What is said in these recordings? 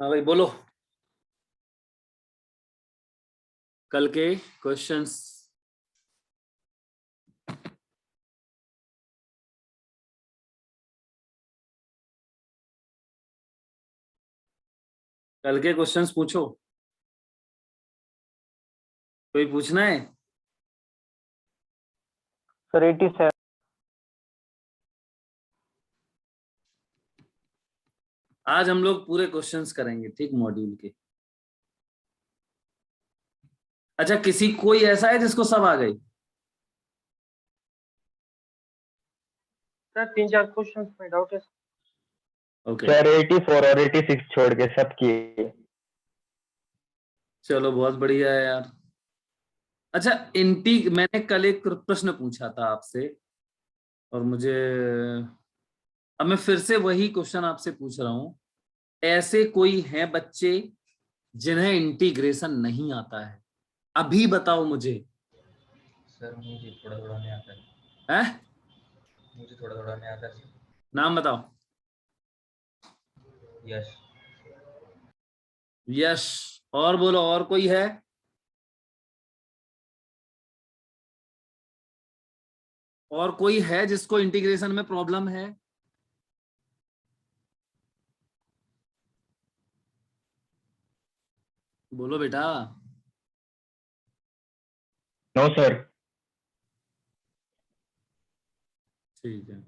हाँ भाई बोलो। कल के क्वेश्चंस। कल के क्वेश्चंस पूछो। कोई पूछना है? सर 87। आज हम लोग पूरे क्वेश्चंस करेंगे, ठीक, मॉड्यूल के। अच्छा, किसी कोई ऐसा है जिसको सब आ गई? सर 3-4 क्वेश्चन में डाउट है। ओके, सर 84 और 86 छोड़ के सब किए। चलो बहुत बढ़िया है यार। अच्छा, मैंने कल एक प्रश्न पूछा था आपसे, और मुझे अब मैं फिर से वही क्वेश्चन आपसे पूछ रहा हूं। ऐसे कोई हैं बच्चे जिन्हें इंटीग्रेशन नहीं आता है? अभी बताओ मुझे। सर मुझे थोड़ा थोड़ा नहीं आता है। हैं? मुझे थोड़ा थोड़ा नहीं आता है। नाम बताओ। यश। यश। और बोलो, और कोई है? और कोई है जिसको इंटीग्रेशन में प्रॉब्लम है? बोलो बेटा। No sir. ठीक है,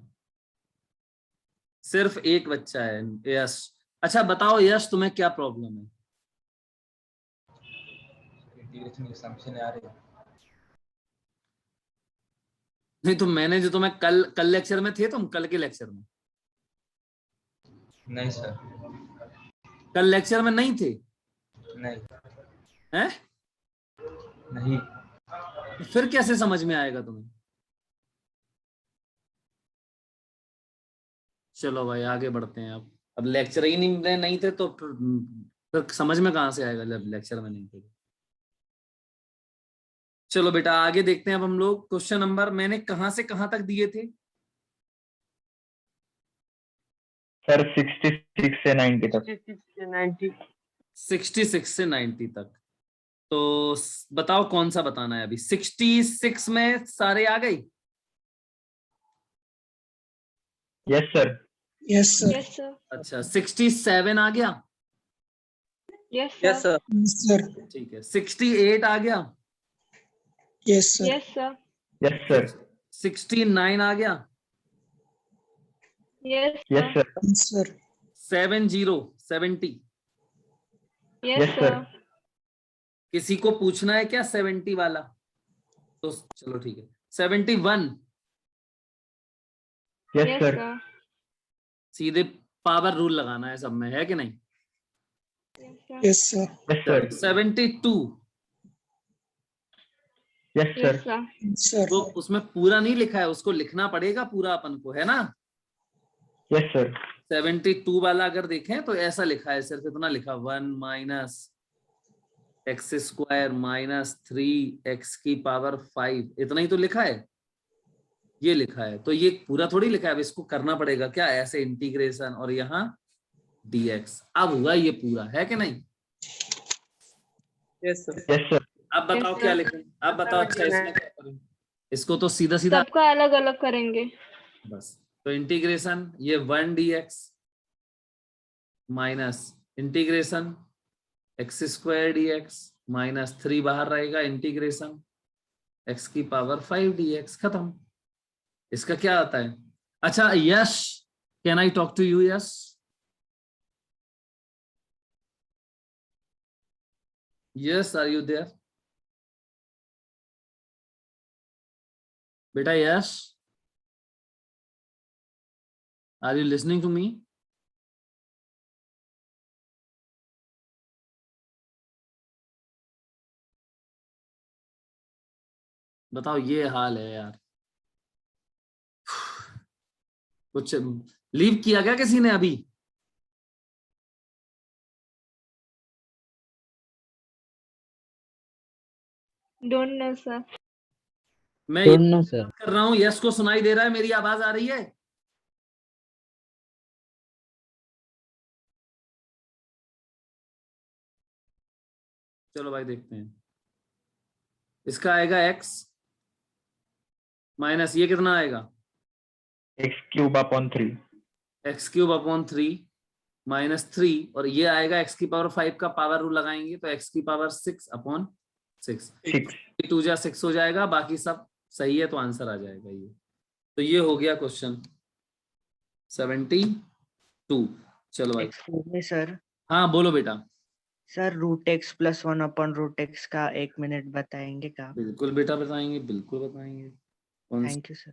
सिर्फ एक बच्चा है, यश। अच्छा बताओ यश, तुम्हें क्या प्रॉब्लम है? इंटीग्रेशन के समझ नहीं आ रही। नहीं तो मैंने जो तुम्हें कल लेक्चर में थे, तुम कल के लेक्चर में? नहीं सर। कल लेक्चर में नहीं थे? नहीं। हैं? नहीं। तो फिर कैसे समझ में आएगा तुम्हें? चलो भाई आगे बढ़ते हैं। अब लेक्चर ही नहीं थे तो फिर समझ में कहां से आएगा जब लेक्चर में नहीं थे? चलो बेटा आगे देखते हैं। अब हम लोग क्वेश्चन नंबर, मैंने कहां से कहां तक दिए थे? सर 66 से 90 तक। 66 से 90। 66 से 90 तक। तो बताओ कौन सा बताना है अभी। 66 में सारे आ गई? Yes sir. Yes sir. Yes sir. अच्छा, 67 आ गया? Yes yes sir. Sir. Yes sir. ठीक है, 68 आ गया? Yes sir. Yes sir. Yes sir. 69 आ गया? Yes yes sir. Sir. Yes sir. 70? Yes yes sir. Sir. किसी को पूछना है क्या 70 वाला? तो चलो ठीक है, 71? Yes yes sir. सर। सीधे पावर रूल लगाना है सब में, है कि नहीं? Yes sir. Yes sir. 72? Yes yes sir. Sir. Yes sir. तो उसमें पूरा नहीं लिखा है, उसको लिखना पड़ेगा पूरा अपन को, है ना? Yes sir. 72 वाला अगर देखें तो ऐसा लिखा है, सिर्फ इतना लिखा, 1 minus x square minus 3x⁵ इतना ही तो लिखा है। ये लिखा है, तो ये पूरा थोड़ी लिखा है। अब इसको करना पड़ेगा क्या, ऐसे इंटीग्रेशन, और यहाँ dx। अब हुआ ये पूरा, है कि नहीं? Yes sir. Yes sir. अब बताओ Yes, क्या sir. लिखें? अब बताओ। अच्छा इसमें क्या करें? इसको तो सीधा सीधा सबका अलग अलग करेंगे। बस। तो इंटीग्रेशन ये 1 dx minus integration x² dx minus 3 बाहर रहेगा, इंटीग्रेशन x⁵ dx, खत्म। इसका क्या आता है? अच्छा Yash, can I talk to you? Yes, yes, are you there? बेटा Yash, are you listening to me? बताओ, ये हाल है यार। कुछ लीव किया क्या किसी ने अभी? Don't know sir. मैं डोंट नो सर। कर रहा हूँ, यश को सुनाई दे रहा है? मेरी आवाज आ रही है? चलो भाई देखते हैं। इसका आएगा x माइनस ये कितना आएगा, x cube upon 3. X cube upon 3 minus 3, और ये आएगा x की पावर 5 का पावर रूल लगाएंगे तो x की पावर 6 अपॉन 6, 6. 2 जा 6 हो जाएगा, बाकी सब सही है तो आंसर आ जाएगा ये। तो ये हो गया क्वेश्चन 72। चलो भाई, एक्सक्यूज मी सर, हाँ बोलो बेटा। Sir root X plus 1 upon root X का 1 मिनट बताएंगे क्या? बिल्कुल बेटा बताएंगे, बिल्कुल बताएंगे। Thank you sir.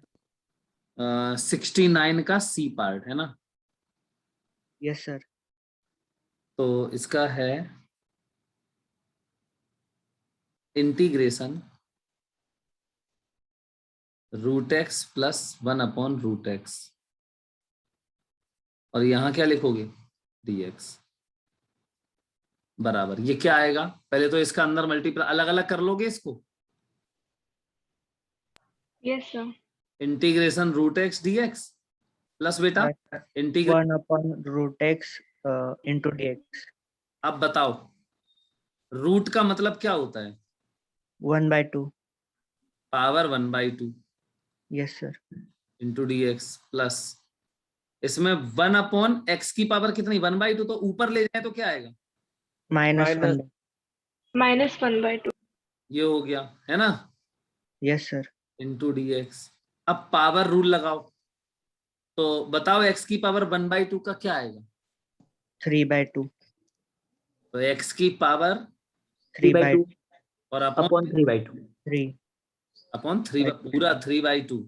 69 का सी पार्ट है ना, यस सर। तो इसका है integration root X plus 1 upon root X, और यहां क्या लिखोगे dx बराबर, ये क्या आएगा, पहले तो इसका अंदर मल्टीप्लाई अलग अलग कर लोगे इसको, Yes, sir. Integration root x dx plus बेटा integration 1 upon root x into dx। अब बताओ रूट का मतलब क्या होता है, 1/2। Power 1/2 yes sir. Into dx plus इसमें 1 अपॉन एक्स की पावर कितनी 1/2, तो ऊपर ले जाए तो क्या आएगा, -1। -1/2. ये हो गया है ना, यस सर। Into dx। अब पावर रूल लगाओ, तो बताओ x की पावर 1/2 का क्या आएगा, 3/2। तो x की पावर 3/2 और अपॉन 3/2। 3। अपॉन 3 पूरा 3/2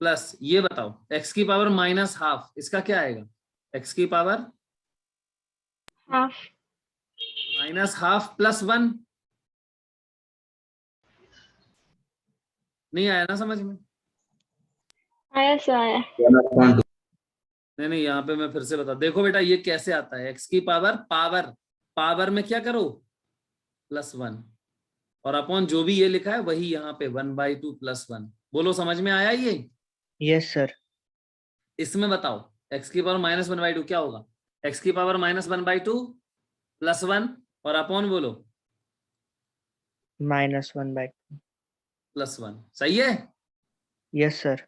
प्लस ये बताओ x की पावर -½ इसका क्या आएगा, x की पावर Half. -½ प्लस 1, नहीं आया ना समझ में, आया sir, आया. नहीं यहाँ पे मैं फिर से बता, देखो बेटा ये कैसे आता है, x की पावर पावर में क्या करो +1, और अपॉन जो भी ये लिखा है वही यहाँ पे 1/2 + 1, बोलो समझ में आया ये। Yes sir. इसमें बताओ x की पावर -1/2 क्या होगा, x की पावर -1/2 + 1 और अपॉन बोलो -1/2। +1, सही है। Yes sir.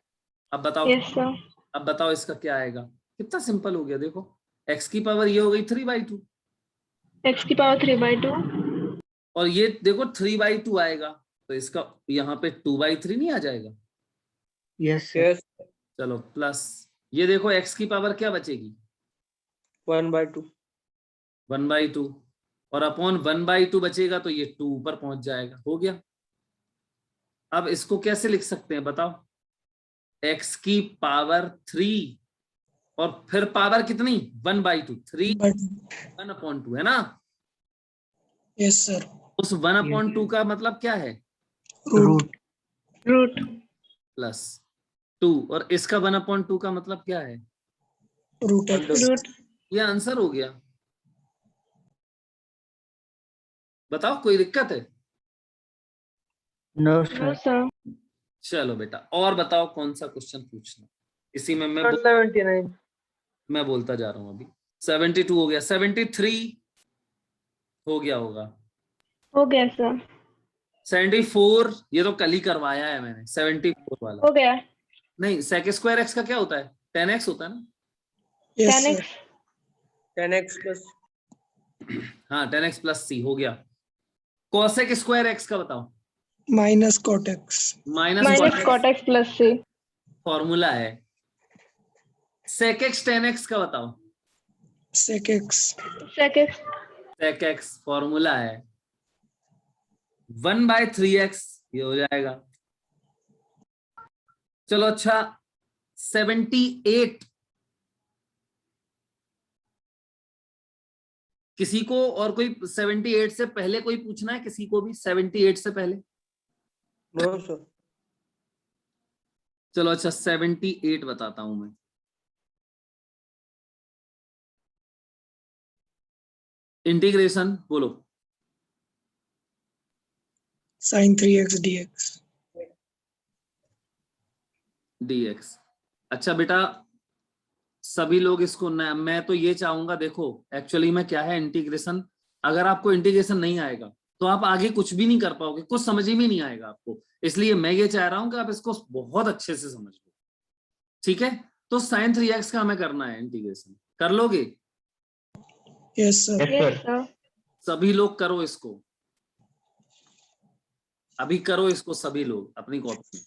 अब बताओ Yes, sir. अब बताओ इसका क्या आएगा, कितना सिंपल हो गया, देखो x की पावर ये हो गई 3/2 X की पावर 3/2. और ये देखो 3/2 आएगा, तो इसका यहाँ पे 2/3 नहीं आ जाएगा, यस सर। चलो प्लस ये देखो x की पावर क्या बचेगी 1/2। 1/2 और अपॉन 1/2 बचेगा, तो ये 2 ऊपर पहुंच जाएगा, हो गया। अब इसको कैसे लिख सकते हैं बताओ, x की पावर 3 और फिर पावर कितनी 1/2, 3 1/2 है ना, यस सर। उस 1/2 का मतलब क्या है रूट Root. प्लस 2, और इसका 1/2 का मतलब क्या है, रूट एक्स। Root. ये आंसर हो गया। बताओ कोई दिक्कत है, नो No, सर। sir. चलो बेटा और बताओ कौन सा क्वेश्चन पूछना, इसी में मैं 79। मैं बोलता जा रहा हूं, अभी 72 हो गया, 73 हो गया होगा, हो गया sir. 74 ये तो कल ही करवाया है मैंने, 74 वाला हो गया. नहीं, sec² x का क्या होता है 10x होता है ना, yes 10x. Sir. 10x plus हाँ 10x + c हो गया। cosec² x का बताओ, minus cot X. Minus cot x plus c. Formula है। sec x tan x का बताओ, sec X. Sec x. sec x formula है 1/3x, ये हो जाएगा। चलो अच्छा 78 किसी को और कोई 78 से पहले कोई पूछना है, किसी को भी 78 से पहले, नो सर। चलो अच्छा 78 बताता हूं मैं। इंटीग्रेशन बोलो, sin 3x dx। dx। अच्छा बेटा सभी लोग इसको मैं तो ये चाहूंगा, देखो एक्चुअली में क्या है इंटीग्रेशन अगर आपको इंटीग्रेशन नहीं आएगा तो आप आगे कुछ भी नहीं कर पाओगे, कुछ समझ में नहीं आएगा आपको। इसलिए मैं ये चाह रहा हूं कि आप इसको बहुत अच्छे से समझ लो, ठीक है। तो sin 3x का हमें करना है इंटीग्रेशन, कर लोगे? Yes, sir. Yes, Yes, sir. sir. सभी लोग करो इसको, अभी करो इसको सभी लोग अपनी कॉपी में।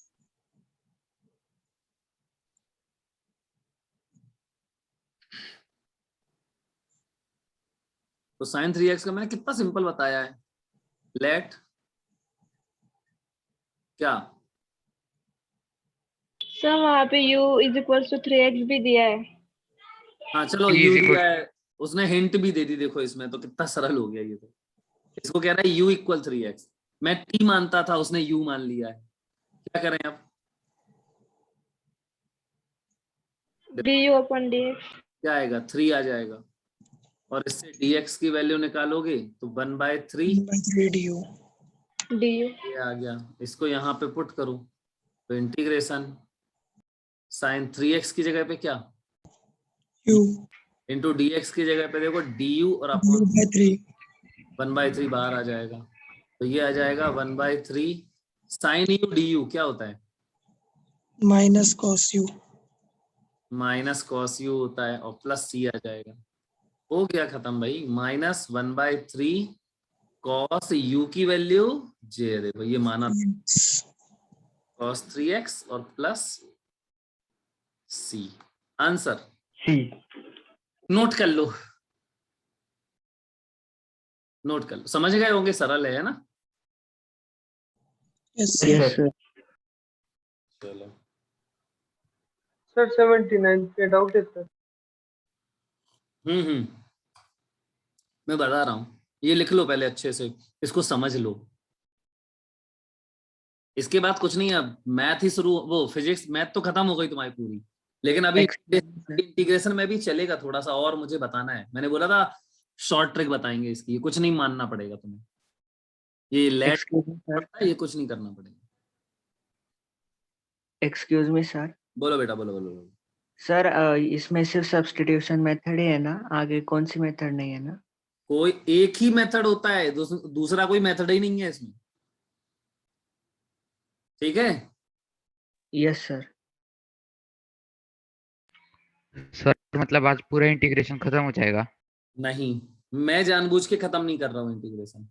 तो sin 3x का मैंने कितना सिंपल बताया है। लेट क्या, सर वहाँ पे u is equal to 3x भी दिया है। हाँ चलो T u is equal- दिया है, उसने हिंट भी दे दी, देखो इसमें तो कितना सरल हो गया ये तो। इसको कह रहा है u इक्वल 3x, मैं t मानता था, उसने u मान लिया है, क्या करें अब? du upon dx। क्या आएगा? 3 आ जाएगा, और इससे dx की वैल्यू निकालोगे तो 1/3 1 by 3 du. du। ये आ गया। इसको यहाँ पे पुट करो तो इंटीग्रेशन sin 3x की जगह पे क्या, U. इंटू dx की जगह पे देखो du और U अपॉन by 3. 1/3 बाहर आ जाएगा, तो ये आ जाएगा 1/3 sin u du क्या होता है? Minus cos U. Minus cos u होता है, और प्लस c आ जाएगा। हो गया खत्म भाई, -1/3 cos u की वैल्यू j, देखो ये माना Yes. cos 3x और plus c। Answer C. Note कर लो, नोट कर लो, समझ गए होंगे, सरल है ना? Yes, sir. Yes, Yes, sir. sir. चलो सर 79 पे डाउट है सर। मैं बता रहा हूं, ये लिख लो पहले अच्छे से, इसको समझ लो। इसके बाद कुछ नहीं, अब मैथ ही शुरू, वो फिजिक्स मैथ तो खत्म हो गई तुम्हारी पूरी, लेकिन अभी इंटीग्रेशन में भी चलेगा थोड़ा सा, और मुझे बताना है। मैंने बोला था शॉर्ट ट्रिक बताएंगे इसकी, ये कुछ नहीं मानना पड़ेगा तुम्हें, ये लेट Excuse me, sir. पड़ता है, ये कुछ नहीं करना पड़ेगा। Excuse me, sir. बोलो बेटा, बोलो बोलो बोलो। सर इसमें सिर्फ सब्स्टिट्यूशन मेथड ही है ना, आगे कौन सी मेथड नहीं है ना? कोई एक ही मेथड होता है, दूसरा कोई मेथड ही नहीं है इसमें, ठीक है। Yes sir. सर मतलब आज पूरा इंटीग्रेशन खत्म हो जाएगा? नहीं, मैं जानबूझ के खत्म नहीं कर रहा हूं इंटीग्रेशन,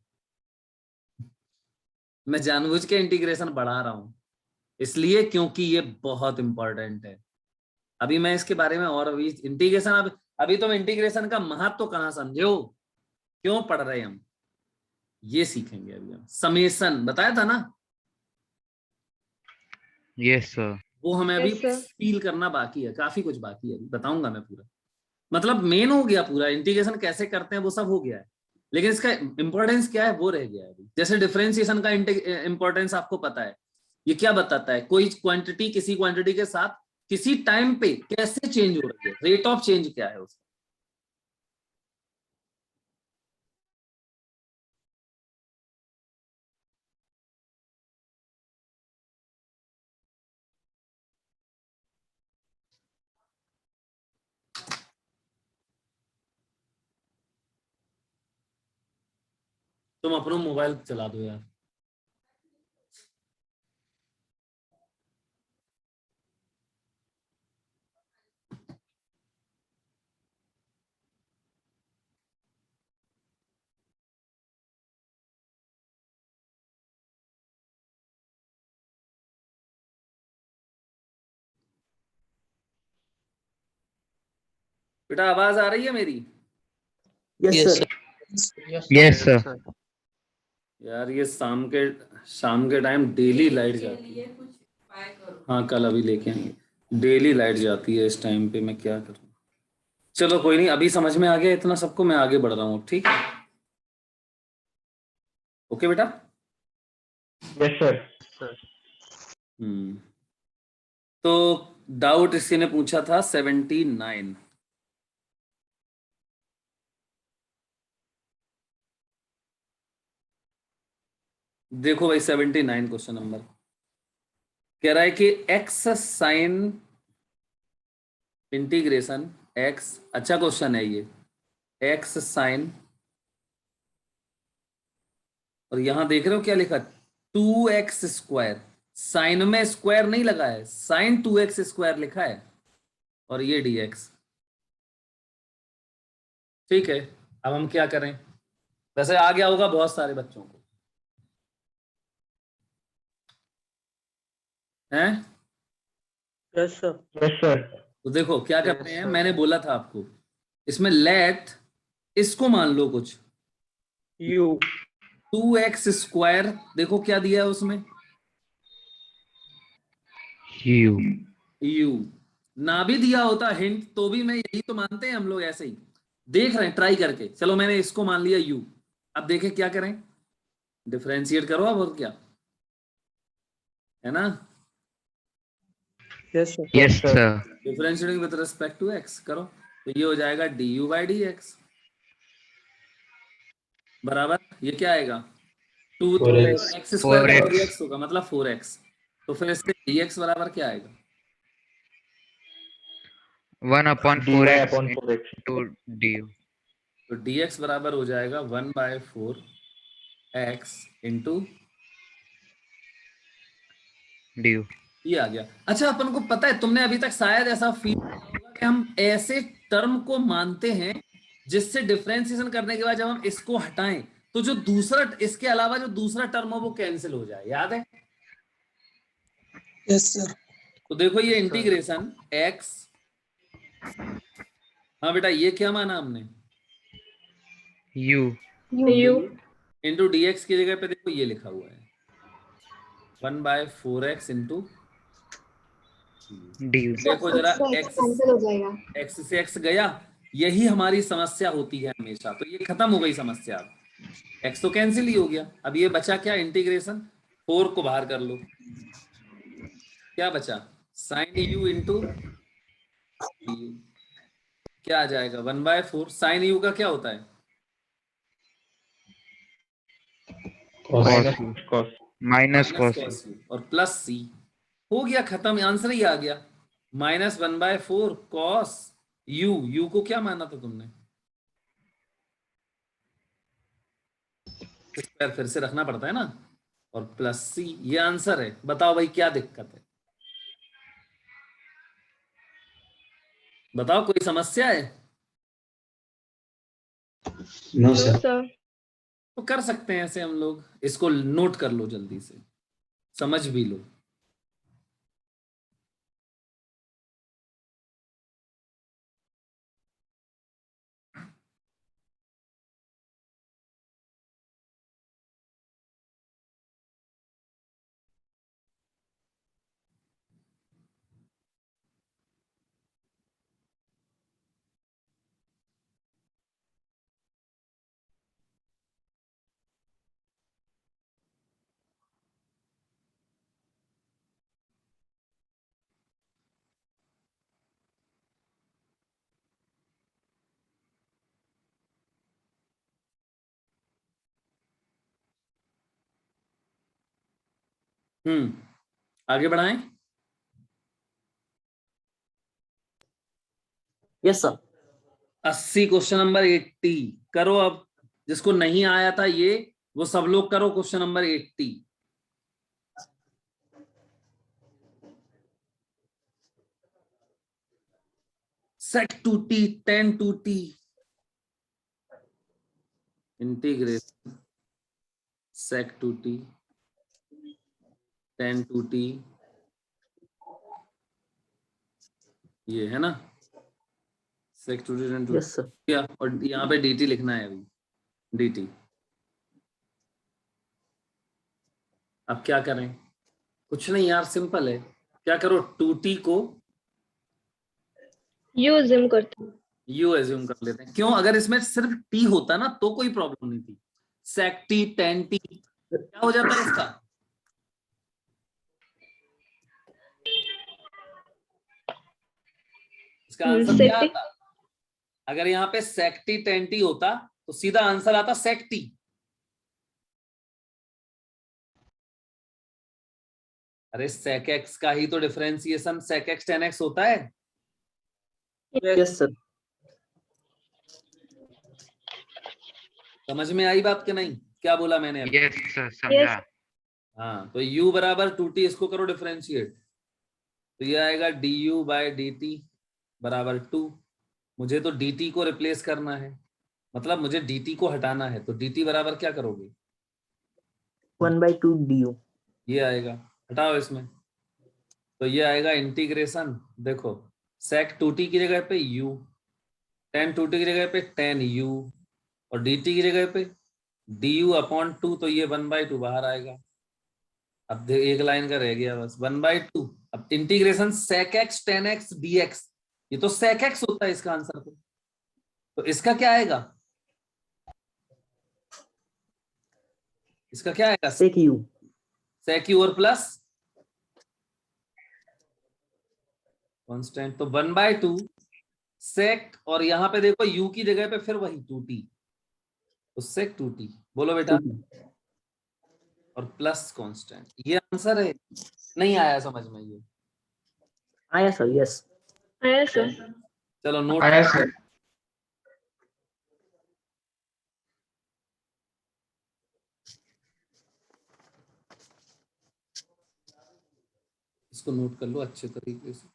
मैं जानबूझ के इंटीग्रेशन बढ़ा रहा हूं, इसलिए क्योंकि ये बहुत इंपॉर्टेंट है। अभी मैं इसके बारे में, और अभी इंटीग्रेशन, अभी तुम इंटीग्रेशन का महत्व कहाँ समझे हो, क्यों पढ़ रहे हैं हम, ये सीखेंगे अभी हम। समेशन बताया था ना, यस सर। वो हमें अभी Yes, sir. फील करना बाकी है, काफी कुछ बाकी है, अभी बताऊंगा मैं पूरा। मतलब मेन हो गया पूरा, इंटीग्रेशन कैसे करते हैं वो सब हो गया है, लेकिन इसका इंपॉर्टेंस क्या है वो रह गया है अभी। जैसे डिफरेंशिएशन का इंपॉर्टेंस आपको पता है, ये क्या बताता है, कोई क्वांटिटी किसी क्वांटिटी के साथ किसी टाइम पे कैसे चेंज हो रही है, रेट ऑफ चेंज क्या है उसका। तुम अपना मोबाइल चला दो यार। बेटा आवाज आ रही है मेरी? Yes sir. Yes sir. यार ये शाम के टाइम डेली लाइट जाती है। हाँ कल अभी लेके आएंगे, डेली लाइट जाती है इस टाइम पे, मैं क्या करूँ। चलो कोई नहीं, अभी समझ में आ गया इतना सबको, मैं आगे बढ़ रहा हूँ, ठीक है। ओके बेटा। Yes, sir. तो डाउट इसी ने पूछा था 79। देखो भाई 79 क्वेश्चन नंबर कह रहा है कि x साइन इंटीग्रेशन x, अच्छा क्वेश्चन है ये, x साइन और यहां देख रहे हो क्या लिखा, 2x स्क्वायर, साइन में स्क्वायर नहीं लगा है, साइन 2x स्क्वायर लिखा है, और ये dx। ठीक है, अब हम क्या करें, वैसे आ गया होगा बहुत सारे बच्चों को, हैं? Yes sir. Yes sir. तो देखो क्या Yes, करते हैं, sir. मैंने बोला था आपको, इसमें लेट इसको मान लो कुछ, U 2x स्क्वायर, देखो क्या दिया है उसमें, यू u, ना भी दिया होता हिंट तो भी मैं यही तो मानते हैं हम लोग, ऐसे ही देख रहे हैं ट्राई करके। चलो मैंने इसको मान लिया u, अब देखें क्या करें, डिफरेंशिएट करो अब, और क्या है ना, yes sir. Yes sir differentiating with respect to x करो, तो ये हो जाएगा du/dx बराबर, ये क्या आएगा, 2 x स्क्वायर 4x 4x होगा, मतलब 4x, तो फिर इससे dx बराबर क्या आएगा, 1/4x dy upon 4x। into du। तो dx बराबर हो जाएगा 1/4x इंटू, du। ये आ गया। अच्छा, अपन को पता है, तुमने अभी तक शायद ऐसा फील किया होगा कि हम ऐसे टर्म को मानते हैं जिससे डिफरेंशिएशन करने के बाद जब हम इसको हटाएं तो जो दूसरा, इसके अलावा जो दूसरा टर्म हो वो कैंसिल हो जाए, याद है? Yes, sir. तो देखो ये इंटीग्रेशन x, हाँ बेटा ये क्या माना हमने, u U इंटू dx की जगह पे देखो ये लिखा हुआ है 1/4x इंटू, du। देखो जरा x कैंसिल हो जाएगा। x से x गया, यही हमारी समस्या होती है हमेशा, तो ये खत्म हो गई समस्या, अब x तो कैंसिल ही हो गया, अब ये बचा क्या, इंटीग्रेशन 4 को बाहर कर लो, क्या बचा, साइन u इंटू क्या आ जाएगा 1/4, साइन u का क्या होता है, cos u cos। Minus cos u। cos u, और प्लस c, हो गया खत्म, आंसर ही आ गया, -1/4 cos u को क्या माना था तुमने, स्क्वायर फिर से रखना पड़ता है ना, और प्लस c, ये आंसर है, बताओ भाई क्या दिक्कत है, बताओ कोई समस्या है? No sir. तो कर सकते हैं ऐसे हम लोग, इसको नोट कर लो जल्दी से, समझ भी लो। आगे बढ़ाएं। Yes sir. 80 क्वेश्चन नंबर 80 करो अब, जिसको नहीं आया था ये, वो सब लोग करो question number 80। sec 2t tan 2t integration sec 2t tan 2t, ये है ना sec 2t tan 2t, yes sir. क्या, और यहाँ पे dt लिखना है अभी, dt। अब क्या करें, कुछ नहीं यार, सिंपल है, क्या करो, 2t को U जिम करते हैं। u एज्यूम कर लेते हैं, क्यों, अगर इसमें सिर्फ t होता ना तो कोई प्रॉब्लम नहीं थी, sec t tan t क्या हो जाता है इसका, इसका आंसर क्या sec t। आता, अगर यहाँ पे sec t tan t होता तो सीधा आंसर आता sec t, अरे sec x का ही तो differentiation sec x tan x होता है, यस सर। समझ में आई बात कि नहीं? क्या बोला मैंने अभी? यस सर, समझा। हाँ, तो u बराबर 2t, इसको करो डिफरेंशिएट, तो ये आएगा du बाय dt बराबर 2। मुझे तो dt को रिप्लेस करना है, मतलब मुझे dt को हटाना है, तो dt बराबर क्या करोगे? 1/2 du। ये आएगा, हटाओ इसमें, तो ये आएगा इंटीग्रेशन, देखो sec 2t की जगह पे u, tan 2t की जगह पे tan u, और dt की जगह पे du अपॉन 2, तो ये 1/2 बाहर आएगा। अब एक लाइन का रह गया बस, 1/2। अब integration sec x tan x dx, ये तो sec x होता है इसका आंसर, तो इसका क्या आएगा? इसका क्या आएगा? sec u। sec u और प्लस कांस्टेंट, तो 1/2 sec, और यहाँ पे देखो u की जगह पे फिर वही 2t, तो sec 2t, बोलो बेटा, और प्लस कांस्टेंट, ये आंसर है। नहीं आया समझ में ये? आया सर, यस। आया सर। चलो नोट, आया सर। इसको नोट कर लो अच्छे तरीके से।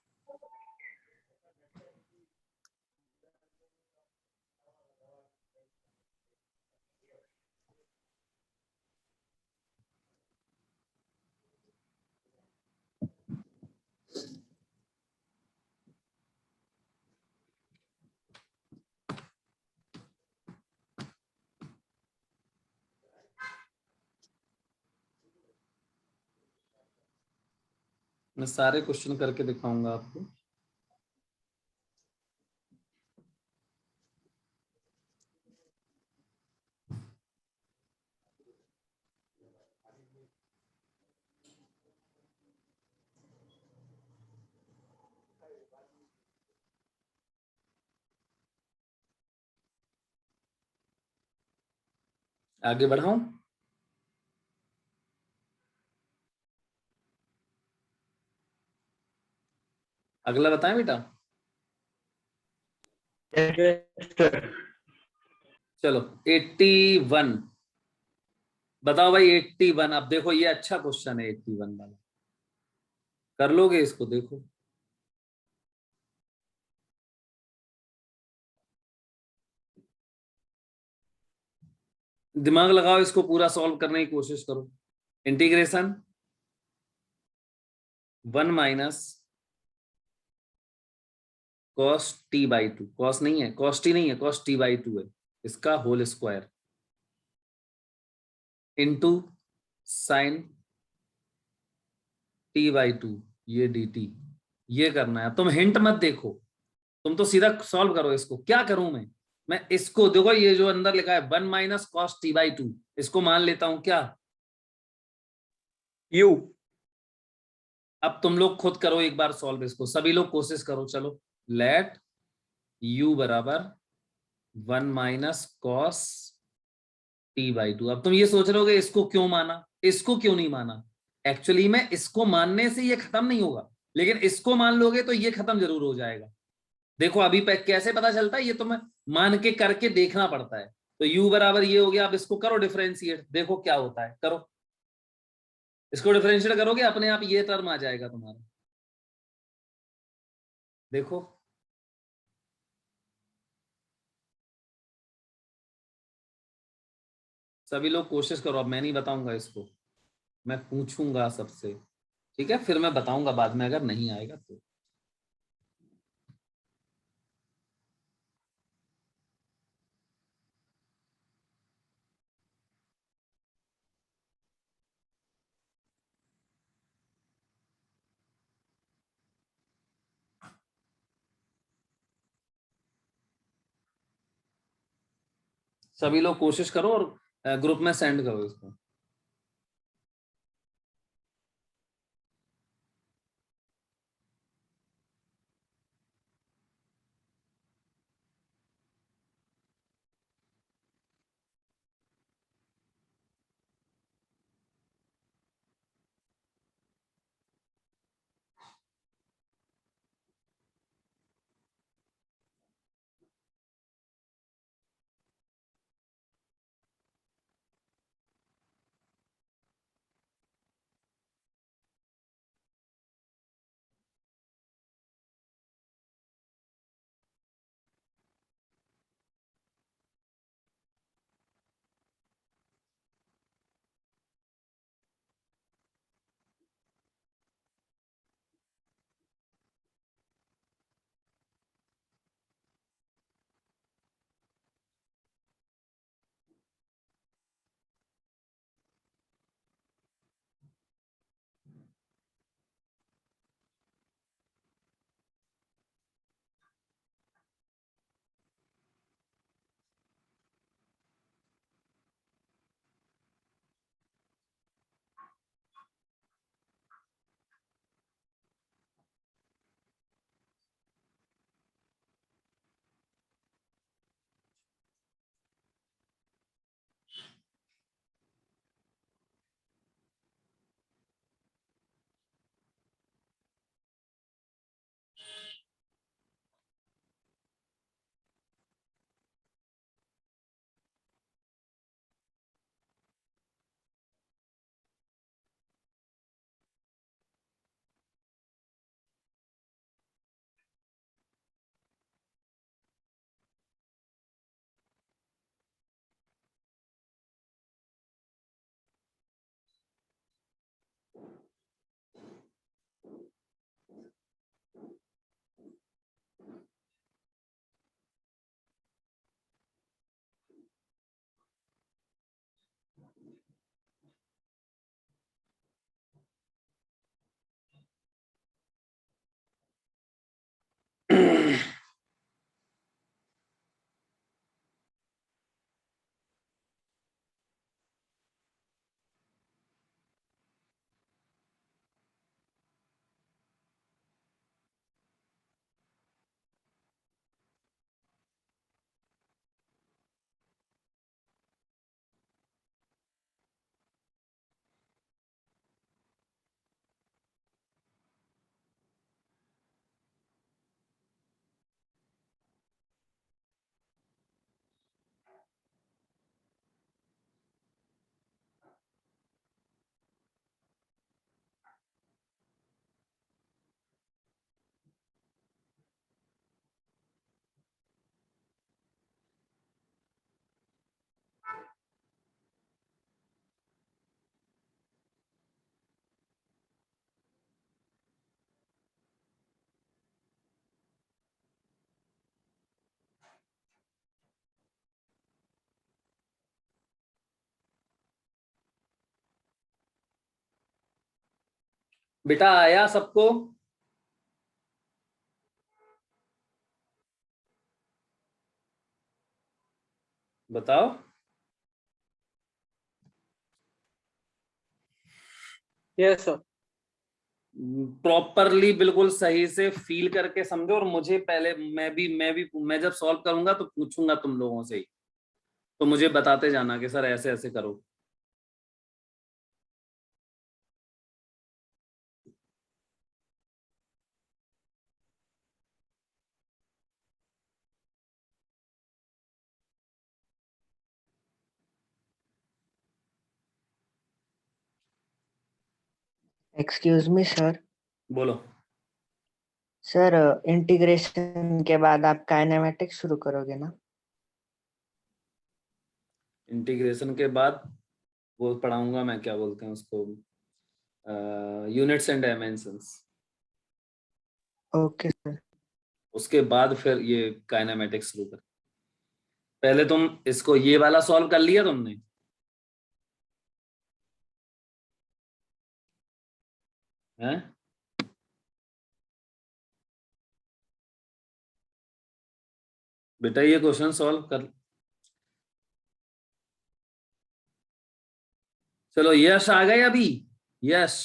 मैं सारे क्वेश्चन करके दिखाऊंगा आपको। आगे बढ़ाऊं? अगला बताएं बेटा। Yes sir. चलो 81, बताओ भाई 81। अब देखो ये अच्छा क्वेश्चन है 81 वाला, कर लोगे इसको? देखो दिमाग लगाओ, इसको पूरा सॉल्व करने की कोशिश करो। Integration 1 minus cos T by 2, cos नहीं है, कॉस टी नहीं है, कॉस टी बाई 2 है, इसका whole square into sine T by 2, ये डी टी, ये करना है। तुम हिंट मत देखो, तुम तो सीधा सॉल्व करो इसको। क्या करूं मैं इसको देखो, ये जो अंदर लिखा है 1 माइनस कॉस टी बाई 2, इसको मान लेता हूं क्या? u। अब तुम लोग खुद करो एक बार सॉल्व इसको, सभी लोग कोशिश करो। चलो लेट u बराबर 1 माइनस कॉस टी बाई 2। अब तुम ये सोच रहे होगे इसको क्यों माना, इसको क्यों नहीं माना? एक्चुअली में इसको मानने से ये खत्म नहीं होगा, लेकिन इसको मान लोगे तो ये खत्म जरूर हो जाएगा। देखो अभी कैसे पता चलता है, ये तुम्हें मान के करके देखना पड़ता है। तो u बराबर ये हो गया, अब इसको करो डिफरेंशिएट, देखो क्या होता है, करो इसको डिफरेंशिएट करोगे अपने आप ये टर्म आ जाएगा तुम्हारा, देखो। सभी लोग कोशिश करो, अब मैं नहीं बताऊंगा इसको, मैं पूछूंगा सबसे, ठीक है? फिर मैं बताऊंगा बाद में, अगर नहीं आएगा तो। सभी लोग कोशिश करो और ग्रुप में सेंड करो इसको। बेटा आया सबको? बताओ। Yes sir. प्रॉपरली बिल्कुल सही से फील करके समझो, और मुझे पहले मैं जब सॉल्व करूंगा तो पूछूंगा तुम लोगों से ही, तो मुझे बताते जाना कि सर ऐसे ऐसे करो। Excuse me sir. बोलो। सर इंटीग्रेशन के बाद आप काइनेमेटिक्स शुरू करोगे ना? इंटीग्रेशन के बाद वो पढ़ाऊंगा मैं, क्या बोलते हैं उसको, units and dimensions. Okay sir. उसके बाद फिर ये काइनेमेटिक्स शुरू कर। पहले तुम इसको ये वाला सॉल्व कर लिया तुमने? हैं? बेटा ये क्वेश्चन सॉल्व कर। चलो यश आ गए अभी? यश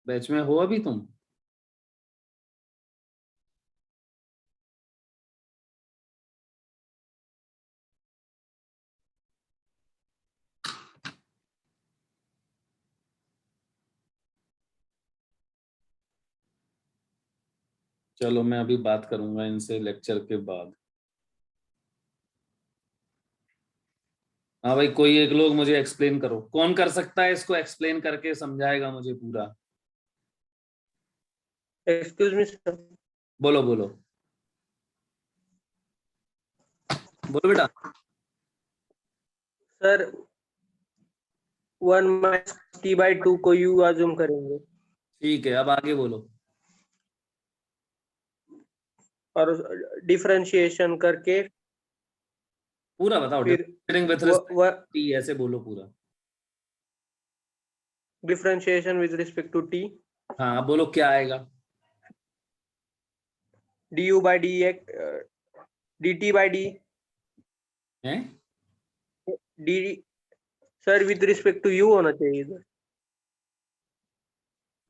बैच में हो अभी तुम? चलो मैं अभी बात करूंगा इनसे लेक्चर के बाद। हाँ भाई, कोई एक लोग मुझे एक्सप्लेन करो, कौन कर सकता है इसको एक्सप्लेन करके समझाएगा मुझे पूरा? Excuse me sir. बोलो बोलो बोलो बेटा। सर 1 - t/2 को u अज्यूम करेंगे ठीक है, अब आगे बोलो। और डिफरेंशिएशन करके पूरा बताओ। फिर विथ रिस्पेक्ट टी ऐसे बोलो पूरा। Differentiation with respect to t हाँ अब बोलो क्या आएगा? du/dx dt/d हैं? d sir with respect to u होना चाहिए इधर।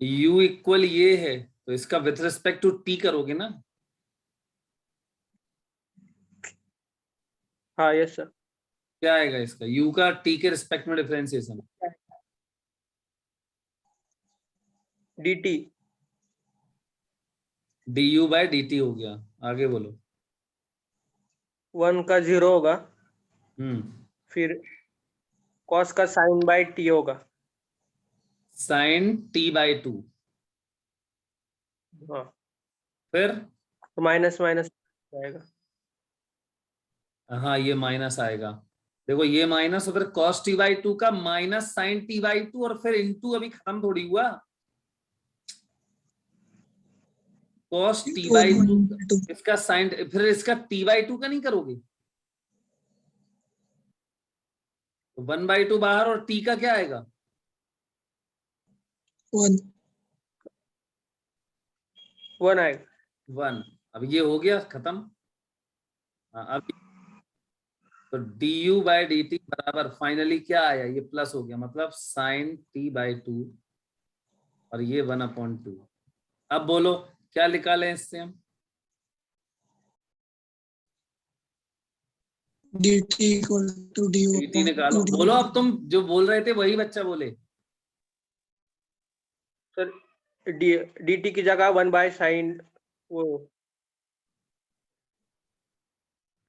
u इक्वल ये है तो इसका विथ रिस्पेक्ट टू टी करोगे ना? हाँ यस सर। क्या आएगा इसका? u का t के रिस्पेक्ट में डिफरेंशिएशन dt du/dt हो गया। आगे बोलो। 1 का 0 होगा, फिर cos का sin/t होगा। sin t/2। हाँ फिर तो माइनस माइनस आएगा। हाँ ये माइनस आएगा। देखो ये माइनस और फिर cos t/2 का माइनस sin t/2 और फिर इंटू, अभी खत्म थोड़ी हुआ। cos t/2 इसका sin, फिर इसका t/2 का नहीं करोगे तो 1/2 बाहर और t का क्या आएगा? 1 आएगा। 1। अब ये हो गया खत्म। हाँ अब तो du/dt बराबर फाइनली क्या आया? ये प्लस हो गया, मतलब sin t/2 और ये 1/2। अब बोलो क्या निकालें इससे हम? dt equal to du dt निकालो। 2du। बोलो अब, तुम जो बोल रहे थे वही बच्चा बोले। सर dt की जगह 1/sin वो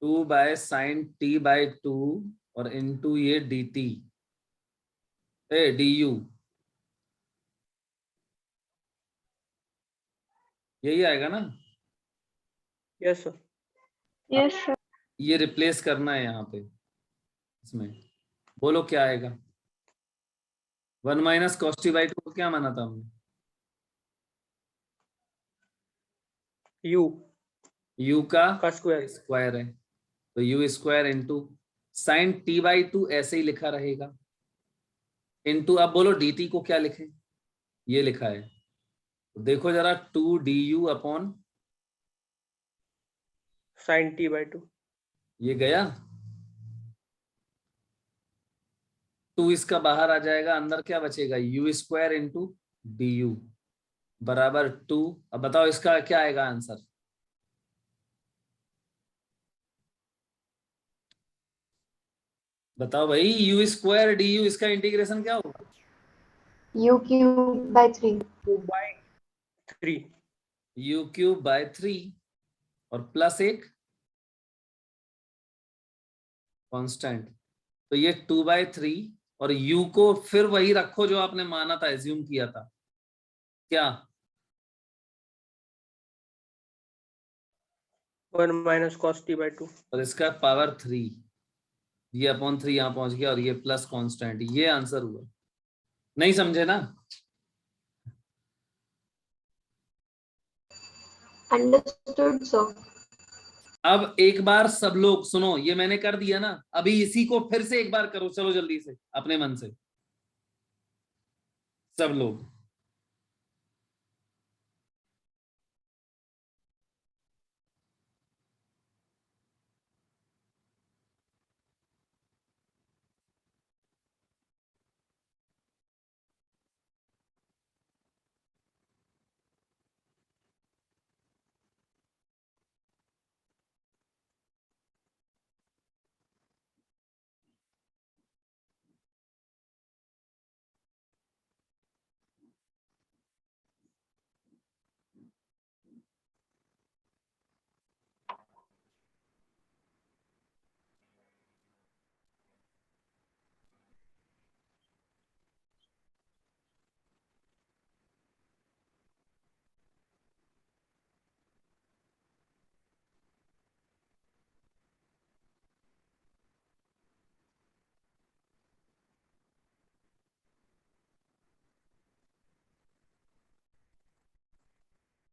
2/sin t/2 और इनटू ये dt du, यही आएगा ना? Yes sir. Yes, sir. ये रिप्लेस करना है यहाँ पे इसमें। बोलो क्या आएगा? 1 - cos t/2 को क्या माना था हमने? u u का स्क्वायर। स्क्वायर है तो u square into sin t/2 ऐसे ही लिखा रहेगा। इनटू, अब बोलो dt को क्या लिखें, ये लिखा है तो देखो जरा 2 du अपॉन sin t/2। ये गया, 2 इसका बाहर आ जाएगा, अंदर क्या बचेगा, u स्क्वायर इंटू du बराबर 2। अब बताओ इसका क्या आएगा आंसर, बताओ भाई, u स्क्वायर du इसका इंटीग्रेशन क्या होगा, u cube by 3 2/3। u cube by 3 और प्लस एक कांस्टेंट, तो ये 2/3 और u को फिर वही रखो जो आपने माना था, एज्यूम किया था, क्या 1 minus cos t/2। और इसका पावर 3, ये अपॉन 3 यहां पहुंच गया और ये प्लस कांस्टेंट, ये आंसर हुआ। नहीं समझे ना, understood sir। अब एक बार सब लोग सुनो, ये मैंने कर दिया ना, अभी इसी को फिर से एक बार करो, चलो जल्दी से अपने मन से सब लोग।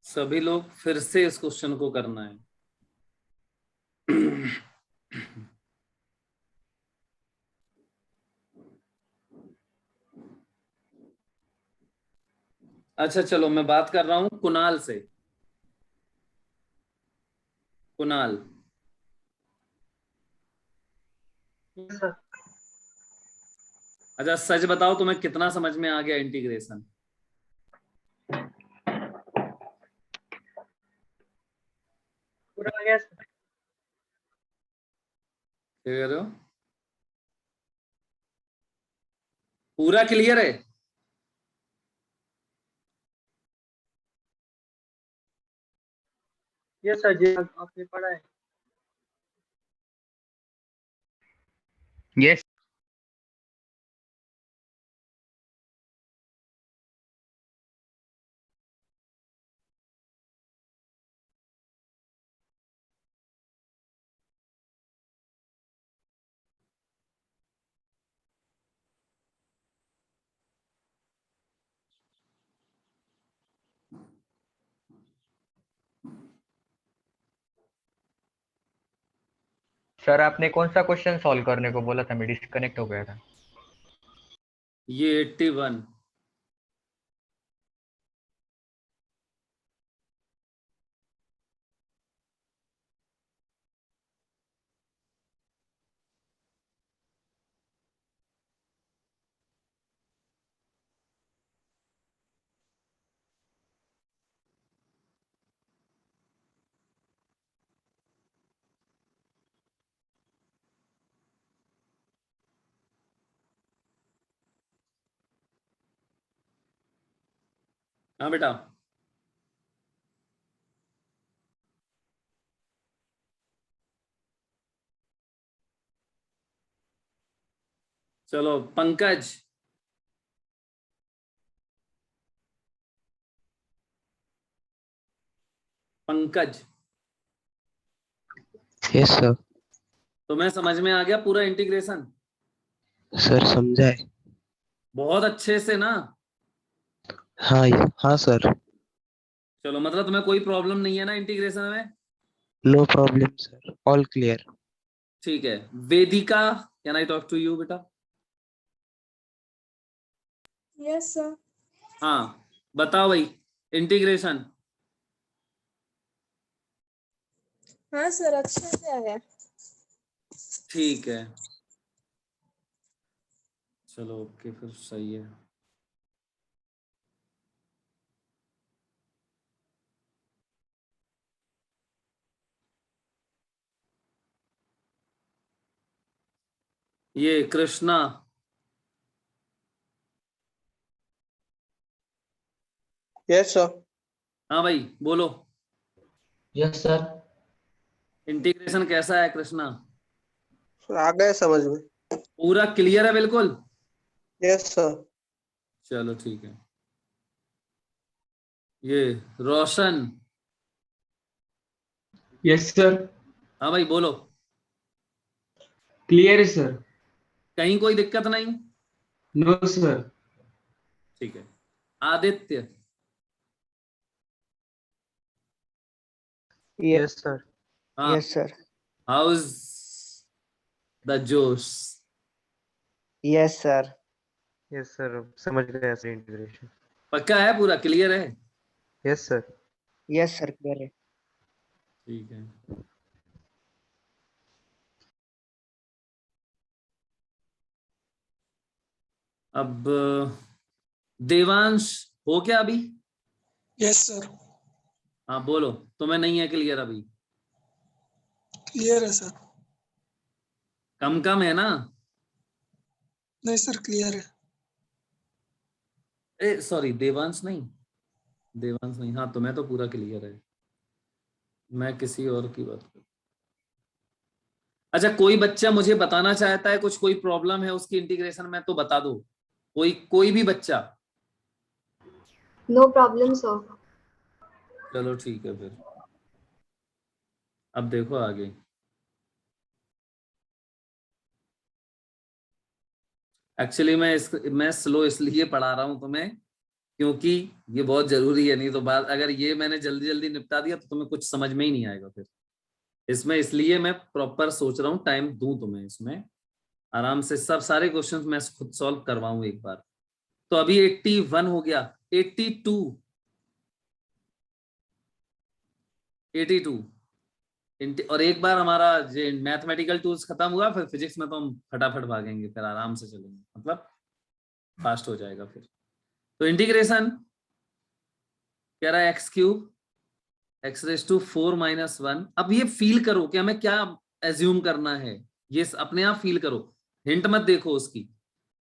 सभी लोग फिर से इस क्वेश्चन को करना है। अच्छा चलो, मैं बात कर रहा हूं कुणाल से। कुणाल, अच्छा सच बताओ, तुम्हें कितना समझ में आ गया इंटीग्रेशन? पूरा आ गया सर। क्या कह रहे हो, पूरा क्लियर है? ये सर जी आपने पढ़ा है। यस सर आपने कौन सा क्वेश्चन सॉल्व करने को बोला था, मैं डिस्कनेक्ट हो गया था। ये 81। हाँ बेटा, चलो पंकज, पंकज यस सर। तुम्हें समझ में आ गया पूरा इंटीग्रेशन? सर समझा है। बहुत अच्छे से ना? हाँ हाँ सर। चलो, मतलब तुम्हें कोई प्रॉब्लम नहीं है ना इंटीग्रेशन में? No problem sir, all clear. ठीक है, Vedika, can I talk to you बेटा? Yes, sir. हाँ बताओ भाई, इंटीग्रेशन। हाँ सर, अच्छे से आया। ठीक है, चलो ओके, फिर सही है। ये कृष्णा, यस सर। हाँ भाई बोलो, यस सर। इंटीग्रेशन कैसा है कृष्णा? आ गए समझ में। पूरा क्लियर है बिल्कुल? Yes sir. चलो ठीक है। ये रोशन, यस सर। हाँ भाई बोलो, क्लियर है सर। कहीं कोई दिक्कत नहीं? No sir. ठीक है। Aditya, yes sir. हाँ, यस सर। हाउस द जोश? Yes sir. यस सर, समझ गया सर इंटीग्रेशन। पक्का है, पूरा क्लियर है? Yes sir. Yes sir, clear है। ठीक है। अब देवांश हो क्या अभी? Yes sir. हाँ बोलो, तुम्हें नहीं है क्लियर अभी? क्लियर है सर। कम कम है ना? नहीं सर, क्लियर है। ए सॉरी, देवांश नहीं, देवांश नहीं, हाँ तुम्हें तो पूरा क्लियर है, मैं किसी और की बात कर। अच्छा, कोई बच्चा मुझे बताना चाहता है कुछ, कोई प्रॉब्लम है उसकी इंटीग्रेशन में तो बता दो, कोई भी बच्चा। No problem, sir. चलो ठीक है फिर, अब देखो आगे। एक्चुअली मैं स्लो इसलिए पढ़ा रहा हूं तुम्हें क्योंकि ये बहुत जरूरी है, नहीं तो बात अगर ये मैंने जल्दी जल्दी निपटा दिया तो तुम्हें कुछ समझ में ही नहीं आएगा फिर इसमें, इसलिए मैं प्रॉपर सोच रहा हूँ टाइम दूं तुम्हें इसमें, आराम से सब सारे क्वेश्चंस मैं खुद सॉल्व करवाऊं एक बार। तो अभी 81 हो गया, 82 और एक बार हमारा मैथमेटिकल टूल्स खत्म हुआ, फिर फिजिक्स में तो हम फटाफट भागेंगे, फिर आराम से चलेंगे, मतलब फास्ट हो जाएगा फिर। तो इंटीग्रेशन कह रहा है एक्स क्यूब x⁴ - 1। अब ये फील करो कि हमें क्या एज्यूम करना है, ये अपने आप फील करो, हिंट मत देखो उसकी।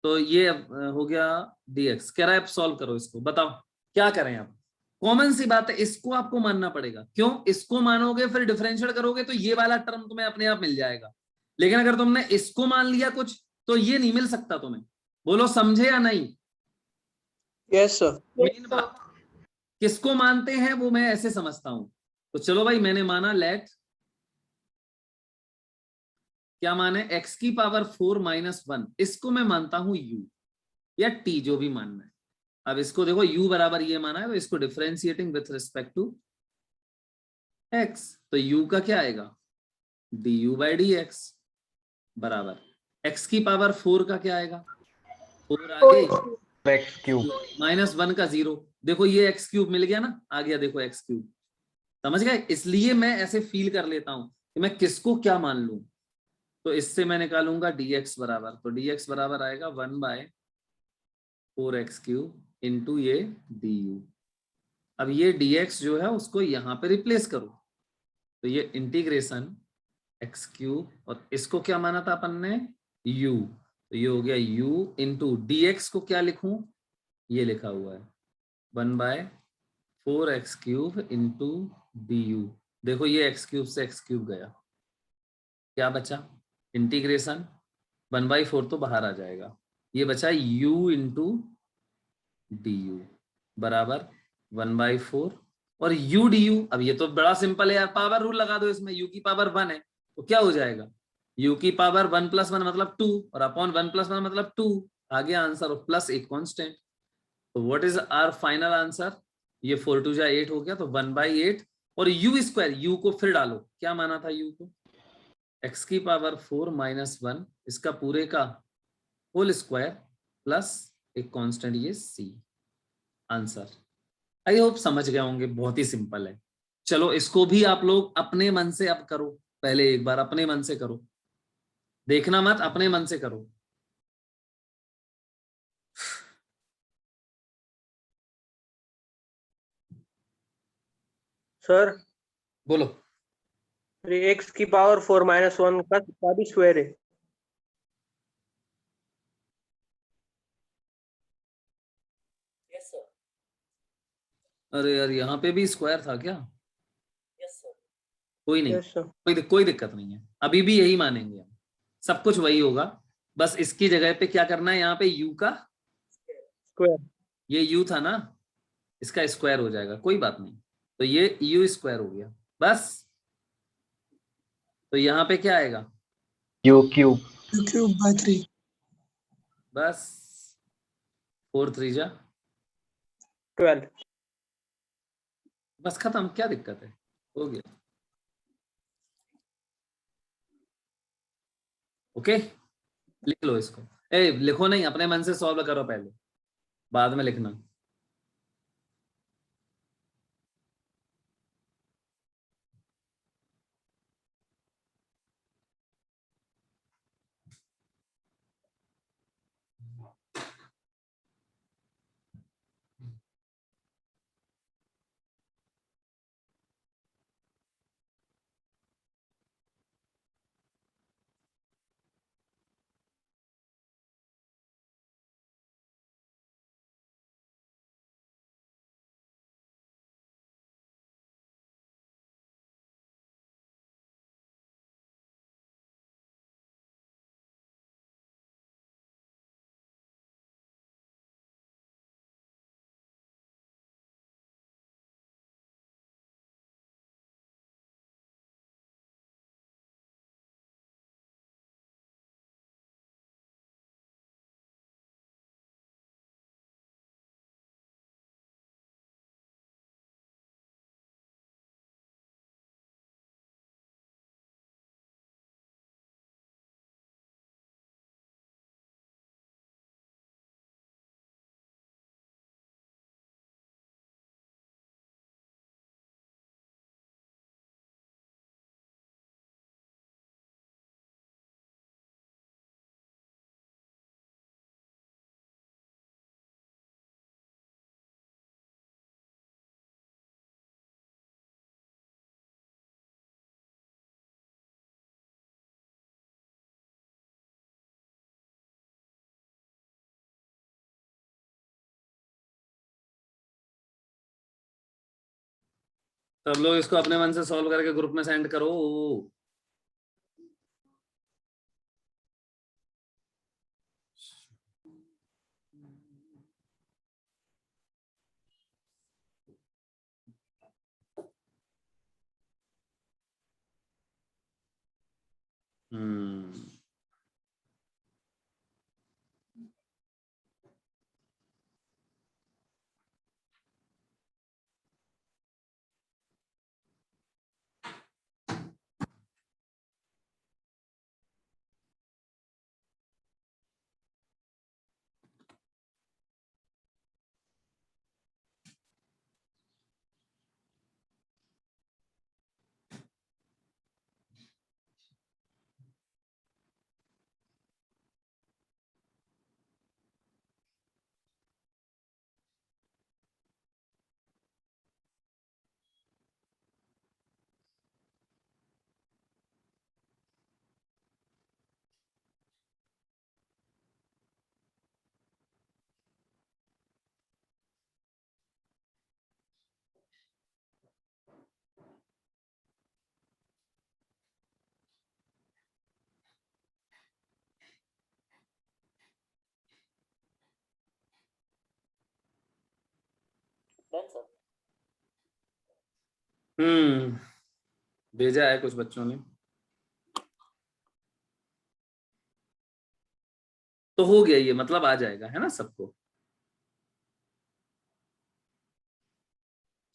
तो ये हो गया dx, कह रहा है अब सॉल्व करो इसको, बताओ क्या करें आप? कॉमन सी बात है, इसको आपको मानना पड़ेगा। क्यों? इसको मानोगे फिर डिफरेंशियल करोगे तो ये वाला टर्म तुम्हें अपने आप मिल जाएगा, लेकिन अगर तुमने इसको मान लिया कुछ तो ये नहीं मिल सकता तुम्हें। बोलो समझे या नहीं? Yes sir. मेन बात किसको मानते हैं वो मैं ऐसे समझता हूं। तो चलो भाई, मैंने माना लेट, क्या माने, x⁴ - 1, इसको मैं मानता हूं u या t, जो भी मानना है। अब इसको देखो, u बराबर ये माना है तो इसको differentiating with respect to x, तो u का क्या आएगा, du/dx बराबर x⁴ का क्या आएगा, 4 आगे x³ -1 का 0। देखो ये x³ मिल गया ना, आ गया देखो x³, समझ गए? इसलिए मैं ऐसे फील कर लेता हूं कि मैं किसको क्या मान लूं। तो इससे मैं निकालूंगा dx बराबर, तो dx बराबर आएगा 1/4x³ इंटू ये du। अब ये dx जो है उसको यहाँ पे रिप्लेस करो, तो ये इंटीग्रेशन x³ और इसको क्या माना था अपन ने, u, तो ये हो गया u इंटू dx को क्या लिखूं, ये लिखा हुआ है 1/4x³ इंटू du। देखो ये x³ से x³ गया, क्या बचा, इंटीग्रेशन 1/4 तो बाहर आ जाएगा, ये बचा u इंटू du बराबर 1/4 और u du। अब ये तो बड़ा सिंपल है यार, पावर रूल लगा दो इसमें, u की पावर 1 है तो क्या हो जाएगा, u की पावर 1 + 1 मतलब 2 और अपॉन 1 + 1 मतलब 2, आ गया आंसर, और प्लस एक कांस्टेंट। तो what is our final answer, ये 4 × 2 = 8 हो गया, तो 1/8 और u², u को फिर डालो, क्या माना था u को, x⁴ - 1 इसका पूरे का होल स्क्वायर प्लस एक कांस्टेंट ये c। आंसर आई होप समझ गए होंगे, बहुत ही सिंपल है। चलो इसको भी आप लोग अपने मन से अब करो, पहले एक बार अपने मन से करो, देखना मत, अपने मन से करो। सर बोलो। 3x की पावर 4 - 1 का भी स्क्वायर है। अरे यार यहाँ पे भी स्क्वायर था क्या? कोई नहीं, यस सर। कोई दिक्कत नहीं है, अभी भी यही मानेंगे हम, सब कुछ वही होगा। बस इसकी जगह पे क्या करना है, यहाँ पे u का स्क्वायर। ये u था ना, इसका स्क्वायर हो जाएगा, कोई बात नहीं। तो ये u स्क्वायर हो गया बस। तो यहाँ पे क्या आएगा? Q cube. u³ / 3। बस 4 3 जा 12। बस खत्म, क्या दिक्कत है, हो गया। ओके लिख लो इसको। लिखो नहीं, अपने मन से सॉल्व करो पहले, बाद में लिखना। सब लोग इसको अपने मन से सॉल्व करके ग्रुप में सेंड करो। भेजा है कुछ बच्चों ने, तो हो गया ये, मतलब आ जाएगा है ना सबको।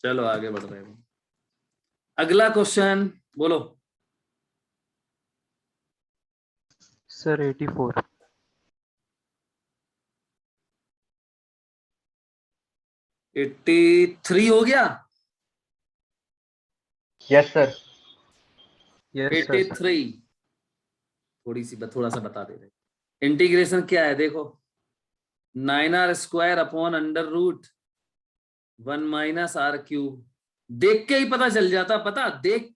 चलो आगे बढ़ रहे हैं, अगला क्वेश्चन बोलो। सर 84। 83 हो गया। Yes sir. यस सर 83 थोड़ा सा बता दे रहे। इंटीग्रेशन क्या है देखो, 9r² upon under root 1 minus R cube. देख के ही पता चल जाता, पता देख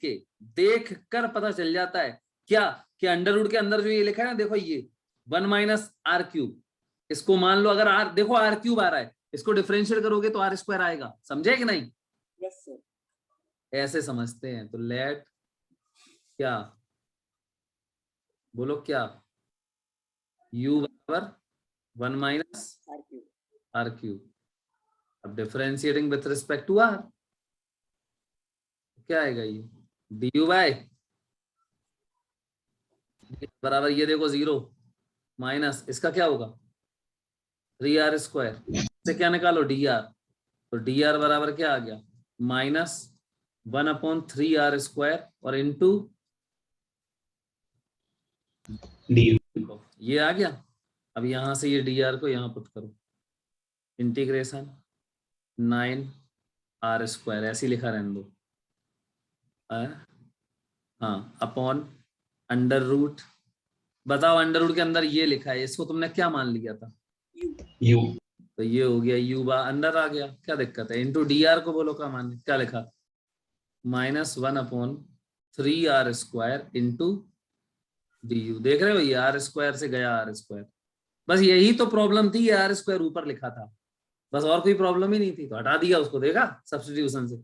कर पता चल जाता है क्या कि अंडर रूट के अंदर जो ये लिखा है ना, देखो ये 1 माइनस आर क्यूब, इसको मान लो अगर आर, देखो आर क्यूब आ रहा है, इसको डिफरेंशिएट करोगे तो r² आएगा। समझे कि नहीं? Yes sir. ऐसे समझते हैं। तो लेट क्या, बोलो क्या, u बराबर 1 माइनस आर क्यूब। अब differentiating with respect to R क्या आएगा, ये du बाय बराबर ये देखो 0 माइनस इसका क्या होगा 3r स्क्वायर से क्या निकालो dr, तो dr बराबर क्या आ गया माइनस 1/3r² और इनटू ये आ गया। अब यहां से ये dr को यहां पुट करो, इंटीग्रेशन 9r², ऐसे लिखा रहने दो, हाँ अपॉन अंडर रूट, बताओ अंडर रूट के अंदर ये लिखा है, इसको तुमने क्या मान लिया था यू। तो ये हो गया u बा अंदर आ गया, क्या दिक्कत है। इंटू dr को बोलो क्या मान, क्या लिखा -1/3r² इंटू du। देख रहे हो ये r² से गया r², बस यही तो प्रॉब्लम थी, ये r² ऊपर लिखा था, बस और कोई प्रॉब्लम ही नहीं थी, तो हटा दिया उसको, देखा सब्स्टिट्यूशन से।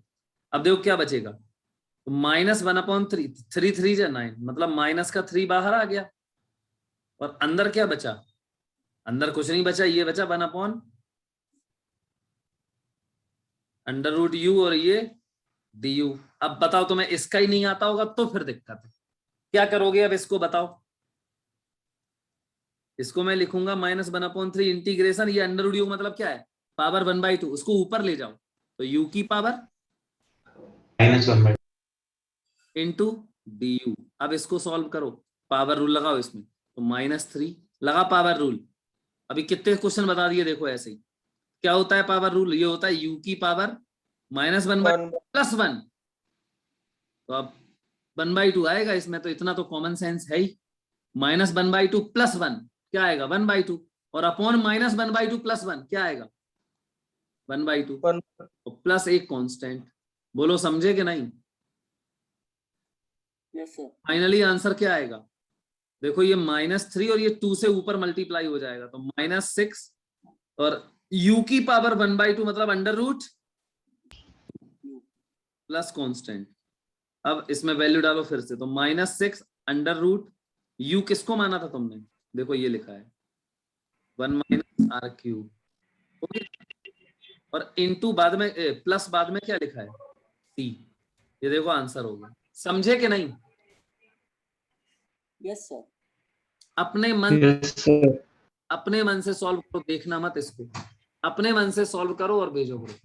अब देखो क्या बचेगा, तो -1/3, 3 3 जा 9, मतलब माइनस का 3 बाहर आ गया, और अंदर क्या बचा, अंदर कुछ नहीं बचा, ये बचा 1/√u और ये du। अब बताओ तुम्हें इसका ही नहीं आता होगा तो फिर दिक्कत है, क्या करोगे अब इसको बताओ। इसको मैं लिखूंगा -1/3 इंटीग्रेशन, ये अंडर रूट u मतलब क्या है पावर 1/2, उसको ऊपर ले जाओ तो u की पावर -1/2 इंटू du। अब इसको सॉल्व करो, पावर रूल लगाओ इसमें, तो -3 लगा पावर रूल। अभी कितने क्वेश्चन बता दिए देखो ऐसे ही। क्या होता है पावर रूल, ये होता है u की पावर -1/2 + 1, तो अब 1/2 आएगा इसमें, तो इतना तो कॉमन सेंस है ही। -1/2 + 1 क्या आएगा 1/2, और अपॉन -1/2 + 1 क्या आएगा 1/2, तो प्लस एक कांस्टेंट। बोलो समझे कि नहीं। Yes sir. फाइनली आंसर क्या आएगा, देखो ये -3 और ये 2 से ऊपर मल्टीप्लाई हो जाएगा, तो -6 और u की पावर 1/2 मतलब अंडर रूट प्लस कांस्टेंट। अब इसमें वैल्यू डालो फिर से, तो -6 अंडर रूट u किसको माना था तुमने, देखो ये लिखा है 1 - r³, और इनटू बाद में प्लस बाद में क्या लिखा है c। ये देखो आंसर हो गया। समझे कि नहीं। Yes sir. अपने मन यस सर। अपने मन से सॉल्व करो, देखना मत इसको, अपने मन से सॉल्व करो और भेजो ग्रुप।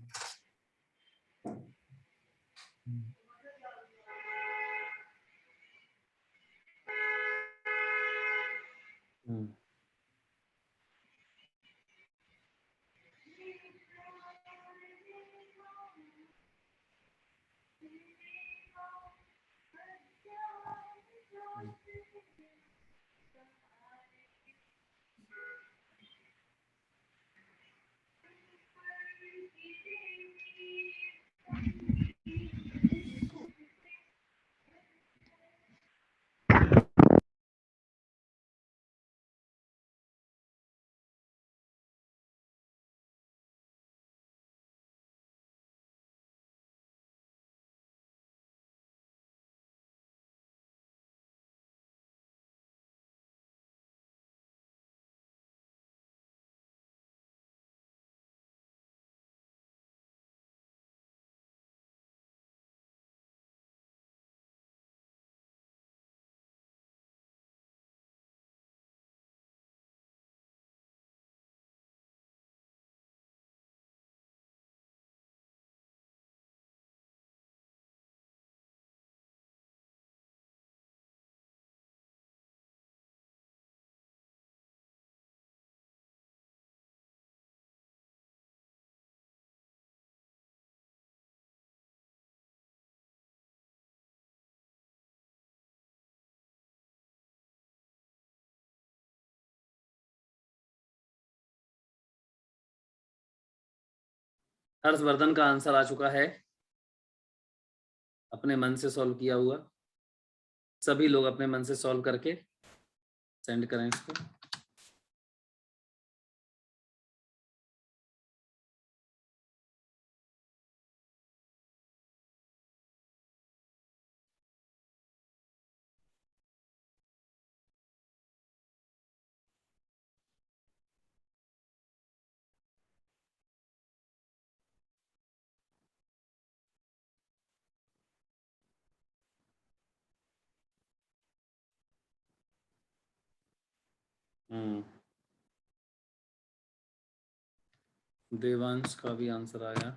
हर्षवर्धन का आंसर आ चुका है, अपने मन से सॉल्व किया हुआ। सभी लोग अपने मन से सॉल्व करके सेंड करें इसको। देवांश का भी आंसर आया।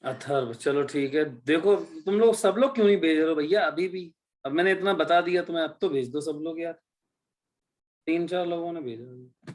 अथर्व, चलो ठीक है। देखो तुम लोग सब लोग क्यों नहीं भेज रहे हो भैया अभी भी? अब मैंने इतना बता दिया तुम्हें, अब तो भेज दो सब लोग यार। 3-4 लोगों ने भेजा।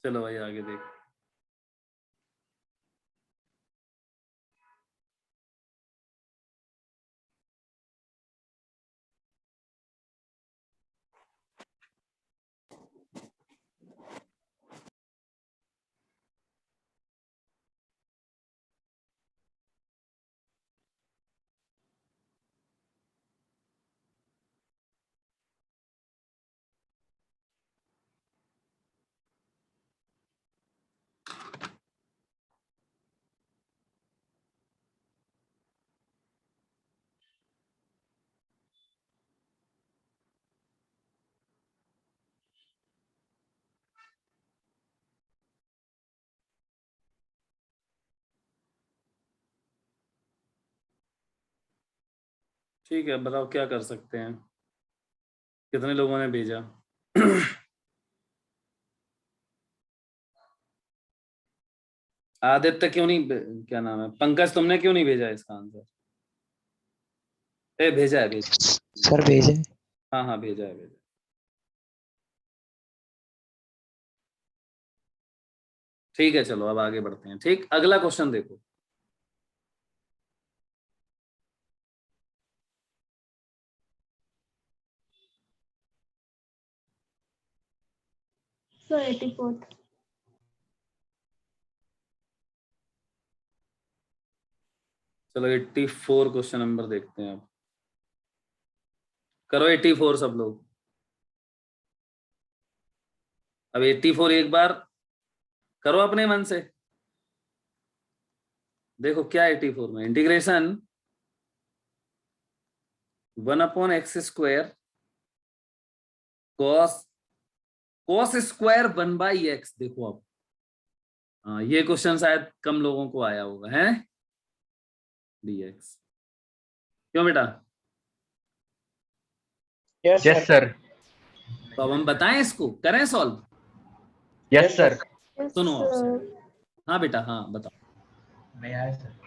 चलो भाई आगे देख। ठीक है, बताओ क्या कर सकते हैं? कितने लोगों ने भेजा? आदित्य क्यों नहीं, क्या नाम है, पंकज तुमने क्यों नहीं भेजा इसका आंसर? भेजा है। सर भेजे। हाँ हाँ भेजा है। ठीक है चलो अब आगे बढ़ते हैं। ठीक, अगला क्वेश्चन देखो। So 84th. चलो 84 क्वेश्चन नंबर देखते हैं अब। करो 84 सब लोग। अब 84 एक बार करो अपने मन से। देखो क्या 84 में, integration 1/x² cos square 1/x। देखो अब हाँ, ये क्वेश्चन शायद कम लोगों को आया होगा, है dx। क्यों बेटा? Yes yes sir. तो अब हम बताएं, इसको करें सॉल्व? Yes sir. Yes, सुनो sir. आपसे। हाँ बेटा हाँ बताओ। नहीं आया सर।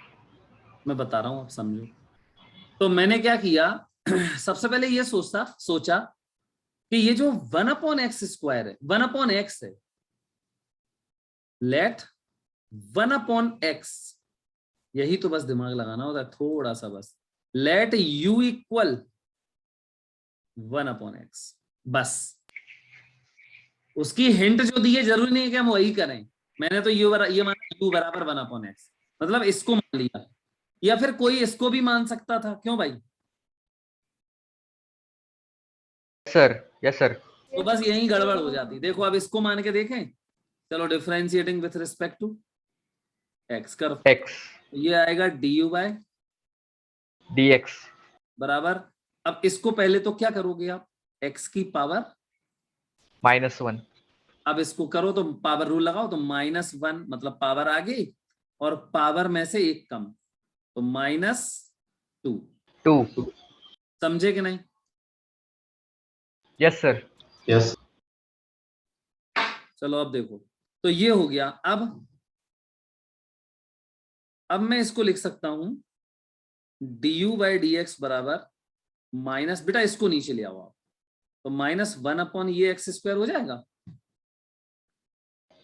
मैं बता रहा हूँ, आप समझो। तो मैंने क्या किया, सबसे पहले ये सोचा कि ये जो 1/x² है, 1/x है, लेट 1/x, यही तो बस दिमाग लगाना होता है थोड़ा सा, बस लेट u इक्वल 1/x। बस उसकी हिंट जो दी है, जरूरी नहीं है कि हम वही करें। मैंने तो ये माना u बराबर 1/x, मतलब इसको मान लिया, या फिर कोई इसको भी मान सकता था। क्यों भाई? Sir yes sir. तो बस यही गड़बड़ हो जाती। देखो अब इसको मान के देखें। चलो differentiating with respect to x कर, x ये आएगा du dx बराबर। अब इसको पहले तो क्या करोगे आप, x की पावर -1। अब इसको करो तो पावर रूल लगाओ तो -1, मतलब पावर आ गई और पावर में से एक कम, तो -2। समझे कि नहीं? Yes sir. यस। चलो अब देखो, तो ये हो गया। अब मैं इसको लिख सकता हूं du/dx बराबर माइनस, बेटा इसको नीचे ले आओ आप, तो -1 ये x² हो जाएगा।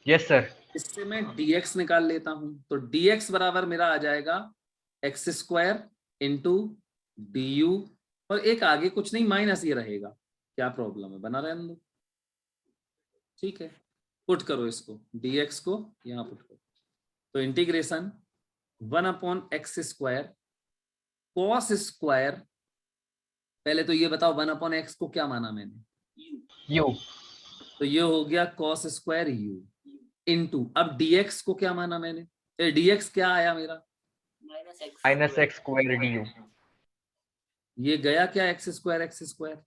Yes sir. इससे मैं dx निकाल लेता हूं, तो dx बराबर मेरा आ जाएगा x² इंटू du, और एक आगे कुछ नहीं माइनस ये रहेगा। क्या प्रॉब्लम है, बना रहने दो। ठीक है, पुट करो इसको, dx को यहां पुट करो, तो इंटीग्रेशन 1/x² cos स्क्वायर, पहले तो ये बताओ 1/x को क्या माना मैंने, u तो ये हो गया cos स्क्वायर u इंटू, अब dx को क्या माना मैंने, dx क्या आया मेरा, -x² du। ये गया क्या x²,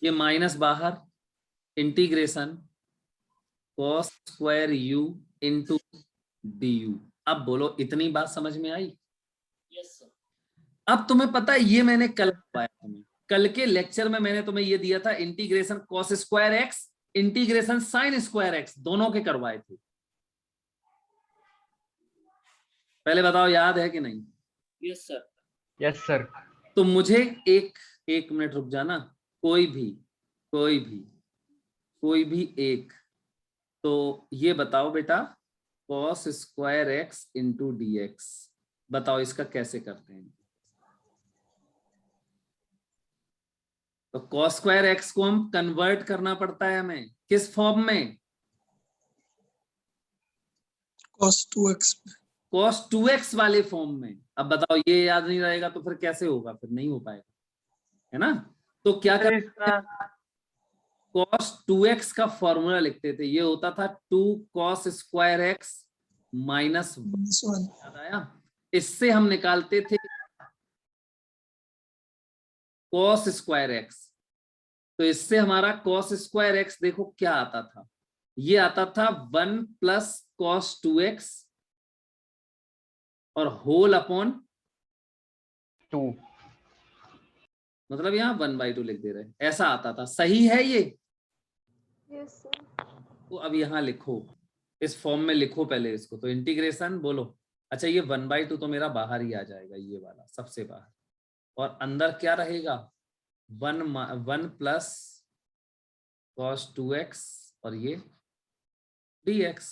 ये माइनस बाहर, integration cos square u into du। अब बोलो इतनी बात समझ में आई? अब तुम्हें पता है ये मैंने कल बताया तुम्हें, कल के लेक्चर में मैंने तुम्हें ये दिया था integration cos square x integration sin square x, दोनों के करवाए थे। पहले बताओ याद है कि नहीं? Yes sir. Yes sir. तो मुझे एक मिनट रुक जाना, कोई भी एक, तो ये बताओ बेटा cos square x into dx, बताओ इसका कैसे करते हैं। तो cos स्क्वायर x को हम कन्वर्ट करना पड़ता है हमें, किस फॉर्म में, cos 2x cos 2x वाले फॉर्म में। अब बताओ ये याद नहीं रहेगा तो फिर कैसे होगा, फिर नहीं हो पाएगा, है ना? तो क्या करते, cos 2x का फॉर्मूला लिखते थे, ये होता था 2 cos स्क्वायर x माइनस 1 याद आया? इससे हम निकालते थे cos स्क्वायर x, तो इससे हमारा cos स्क्वायर x देखो क्या आता था, ये आता था 1 प्लस cos 2x और होल अपॉन 2। मतलब यहाँ 1/2 लिख दे रहे, ऐसा आता था। सही है ये? Yes, sir. तो अब यहाँ लिखो इस फॉर्म में लिखो पहले इसको, तो इंटीग्रेशन बोलो। अच्छा ये 1/2 तो मेरा बाहर ही आ जाएगा, ये वाला सबसे बाहर, और अंदर क्या रहेगा 1 प्लस cos 2x और ये dx।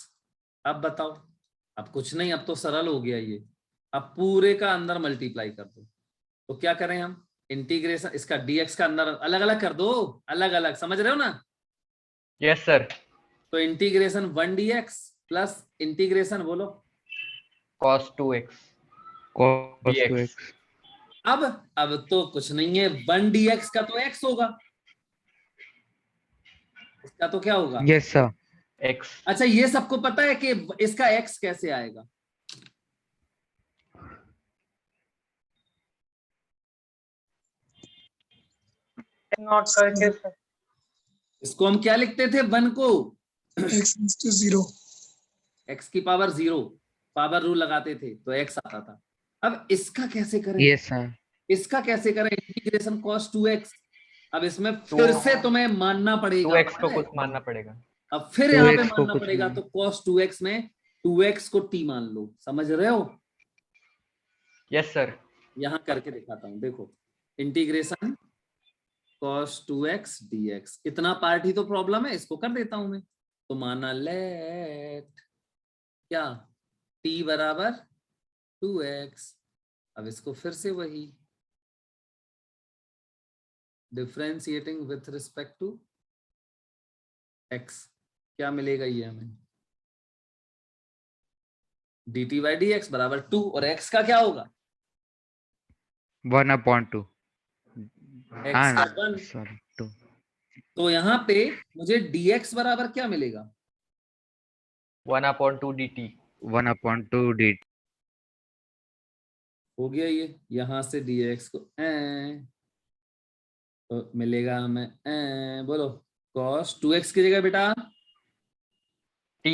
अब बताओ, अब कुछ नहीं, अब तो सरल हो गया ये। अब पूरे का अंदर मल्टीप्लाई कर दो, तो क्या करें हम, इंटीग्रेशन इसका dx का अंदर अलग अलग कर दो, अलग अलग, समझ रहे हो ना? Yes sir. तो इंटीग्रेशन 1 dx प्लस इंटीग्रेशन बोलो cos 2x cos dx। 2x। अब तो कुछ नहीं है, 1 dx का तो x होगा, इसका तो क्या होगा यस सर। x। अच्छा ये सबको पता है कि इसका x कैसे आएगा? नॉट करके सर। इसको हम क्या लिखते थे 1 को x is to 0. x की पावर 0, पावर रूल लगाते थे तो x आता था। अब इसका कैसे करें? Yes sir. इसका कैसे करें? Integration cos 2x। अब इसमें फिर से तुम्हें मानना पड़ेगा, 2x को कुछ मानना पड़ेगा। अब फिर यहाँ पे 2x को मानना कुछ पड़ेगा, मान- तो cos 2x में 2x को t मान लो, समझ रहे हो? Yes sir. यहाँ करके दिखाता हूँ, देखो इंटीग्रेशन cos 2x dx, इतना पार्ट ही तो प्रॉब्लम है, इसको कर देता हूं मैं। तो माना लेट क्या t बराबर 2x। अब इसको फिर से वही differentiating with respect to x, क्या मिलेगा ये हमें, dt by dx बराबर 2, और x का क्या होगा 1/2। x का 1। सॉरी 2। तो यहाँ पे मुझे dx बराबर क्या मिलेगा 1/2 dt। 1/2 dt। हो गया ये, यहां से dx को तो मिलेगा हमें बोलो cos 2x की जगह बेटा t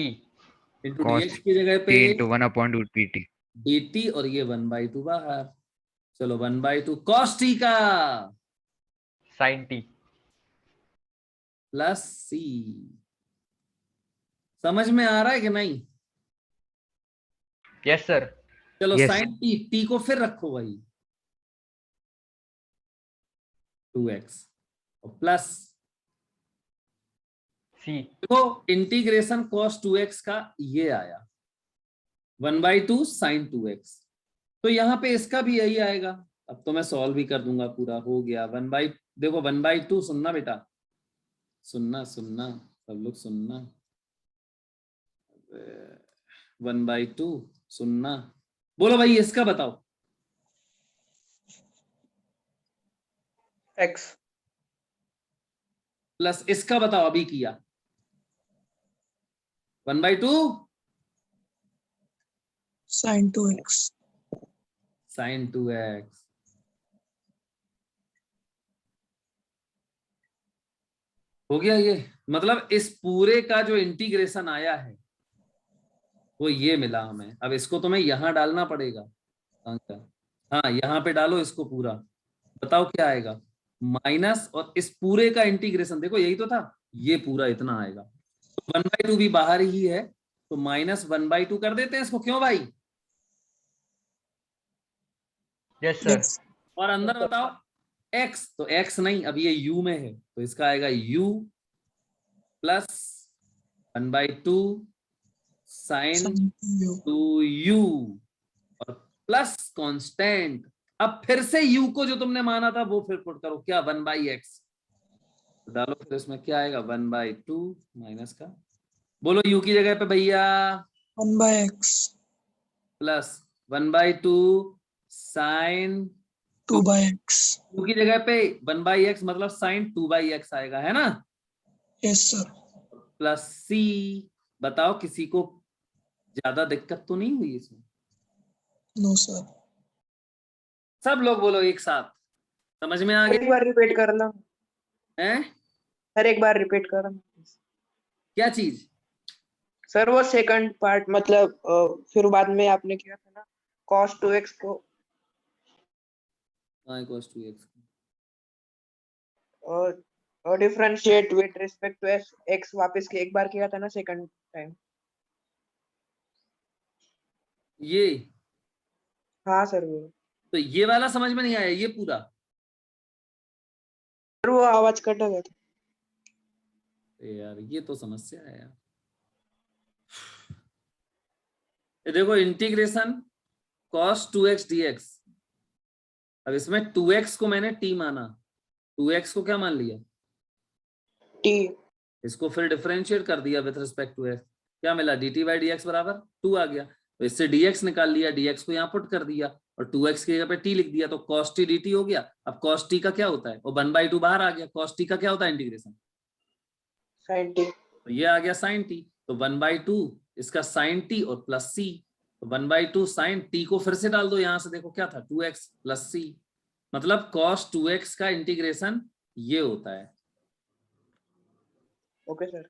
इंटू cos dx की जगह पे t into 1/2 dt। dt, और ये 1/2 बाहर। चलो 1/2 cos t का sin t। Plus c। समझ में आ रहा है कि नहीं? Yes sir. चलो Yes. sin t को फिर रखो वही 2x और प्लस c। देखो इंटीग्रेशन cos 2x का ये आया 1/2 sin 2x, तो यहाँ पे इसका भी यही आएगा। अब तो मैं सॉल्व भी कर दूंगा, पूरा हो गया। देखो 1/2 सुनना बेटा, सुनना सब लोग सुनना, 1/2 सुनना, बोलो भाई इसका बताओ x प्लस इसका बताओ, अभी किया 1/2 Sin 2x. sin 2x। हो गया ये, मतलब इस पूरे का जो इंटीग्रेशन आया है वो ये मिला हमें। अब इसको तुम्हें यहां डालना पड़ेगा, हाँ यहाँ पे डालो इसको पूरा, बताओ क्या आएगा माइनस, और इस पूरे का इंटीग्रेशन देखो यही तो था, ये पूरा इतना आएगा। तो 1/2 भी बाहर ही है, तो -1/2 कर देते हैं इसको, क्यों भाई? Yes sir. Yes. और अंदर बताओ x, तो x नहीं, अब ये u में है, तो इसका आएगा u plus 1/2 sin Sin 2u. 2u और प्लस कांस्टेंट। अब फिर से u को जो तुमने माना था वो फिर पुट करो, क्या 1/x डालो, फिर इसमें क्या आएगा 1/2 माइनस का, बोलो u की जगह पे भैया 1/x. Plus 1/2 sin 2/x. u की जगह पे 1/x मतलब sin 2/x आएगा, है ना? Yes, sir. Plus c। बताओ किसी को ज्यादा दिक्कत तो नहीं हुई इसमें? No, sir. सब लोग बोलो एक साथ, समझ में आ एक गया बार रिपीट करना है? सर, एक बार रिपीट करना क्या चीज? सर। वो सेकंड पार्ट मतलब फिर बाद में आपने किया था ना cos 2x को cos 2x differentiate with respect to x वापस के एक बार किया था ना सेकंड टाइम। ये हाँ सर वो तो ये वाला समझ में नहीं आया, ये पूरा? सर वो आवाज कट गया था। यार ये तो समस्या है यार। ये देखो इंटीग्रेशन cos 2x dx। अब इसमें 2x को मैंने t माना, 2x को क्या मान लिया? टी। इसको फिर डिफरेंशिएट कर दिया विथ रिस्पेक्ट टू x, क्या मिला? dt बाई dx बराबर 2 आ गया। तो इससे dx निकाल लिया, dx को यहाँ पुट कर दिया और 2x की जगह पे t लिख दिया, तो cos t dt हो गया। अब cos t का क्या होता है? वो 1/2 बाहर आ गया। cos t का क्या होता है इंटीग्रेशन? Sign T. तो ये आ गया sin t, तो 1/2 इसका sin t और प्लस c, तो 1/2 sin t को फिर से डाल दो यहां से, देखो क्या था 2x प्लस c, मतलब cos 2x का इंटीग्रेशन ये होता है। Okay sir.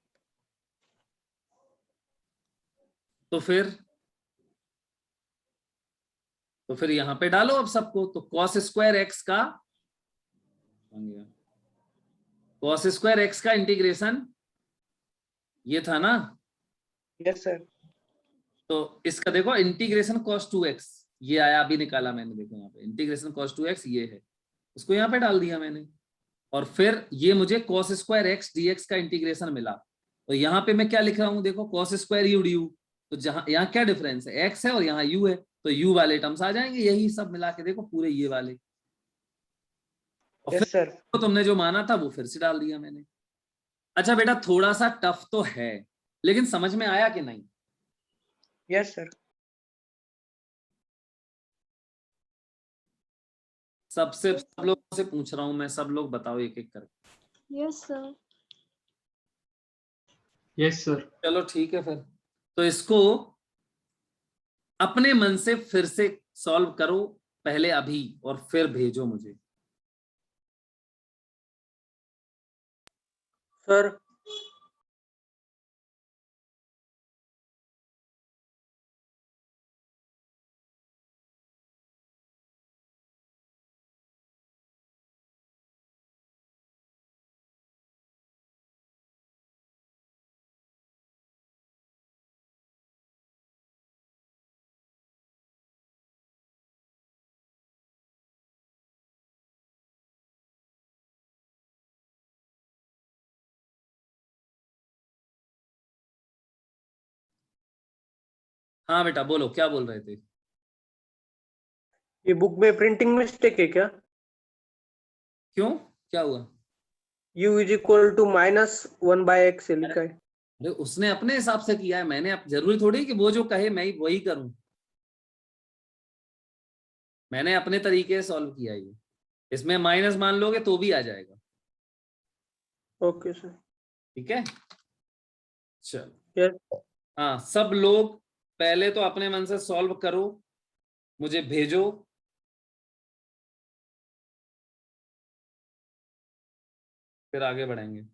तो फिर यहां पे डालो अब सबको, तो cos स्क्वायर x का cos स्क्वायर x का इंटीग्रेशन ये था ना? Yes sir. तो इसका देखो इंटीग्रेशन cos 2x ये आया, अभी निकाला मैंने, देखो यहाँ पे इंटीग्रेशन cos 2x ये है, उसको यहाँ पे डाल दिया मैंने, और फिर ये मुझे cos स्क्वायर x dx का इंटीग्रेशन मिला। तो यहाँ पे मैं क्या लिख रहा हूँ देखो, cos स्क्वायर u du, तो जहां यहाँ क्या डिफरेंस है? x है और यहाँ u है, तो u वाले टर्म्स आ जाएंगे, यही सब मिला के देखो पूरे ये वाले। और यस फिर सर। तो तुमने जो माना था वो फिर से डाल दिया मैंने। अच्छा बेटा थोड़ा सा टफ तो है, लेकिन समझ में आया कि नहीं? Yes sir. सब लोगों से पूछ रहा हूं मैं, सब लोग बताओ एक एक करके। Yes sir. Yes, sir. चलो ठीक है फिर, तो इसको अपने मन से फिर से सॉल्व करो पहले अभी, और फिर भेजो मुझे। सर हाँ बेटा बोलो, क्या बोल रहे थे? ये बुक में प्रिंटिंग मिस्टेक है क्या? क्यों, क्या हुआ? u is equal to -1/x लिखा है। अरे उसने अपने हिसाब से किया है, मैंने अब जरूरी थोड़ी कि वो जो कहे मैं वही करूं, मैंने अपने तरीके से सॉल्व किया है ये। इसमें माइनस मान लोगे तो भी आ जाएगा। Okay sir. ठीक है चलो। यस। हाँ सब लोग पहले तो अपने मन से सॉल्व करो, मुझे भेजो, फिर आगे बढ़ेंगे।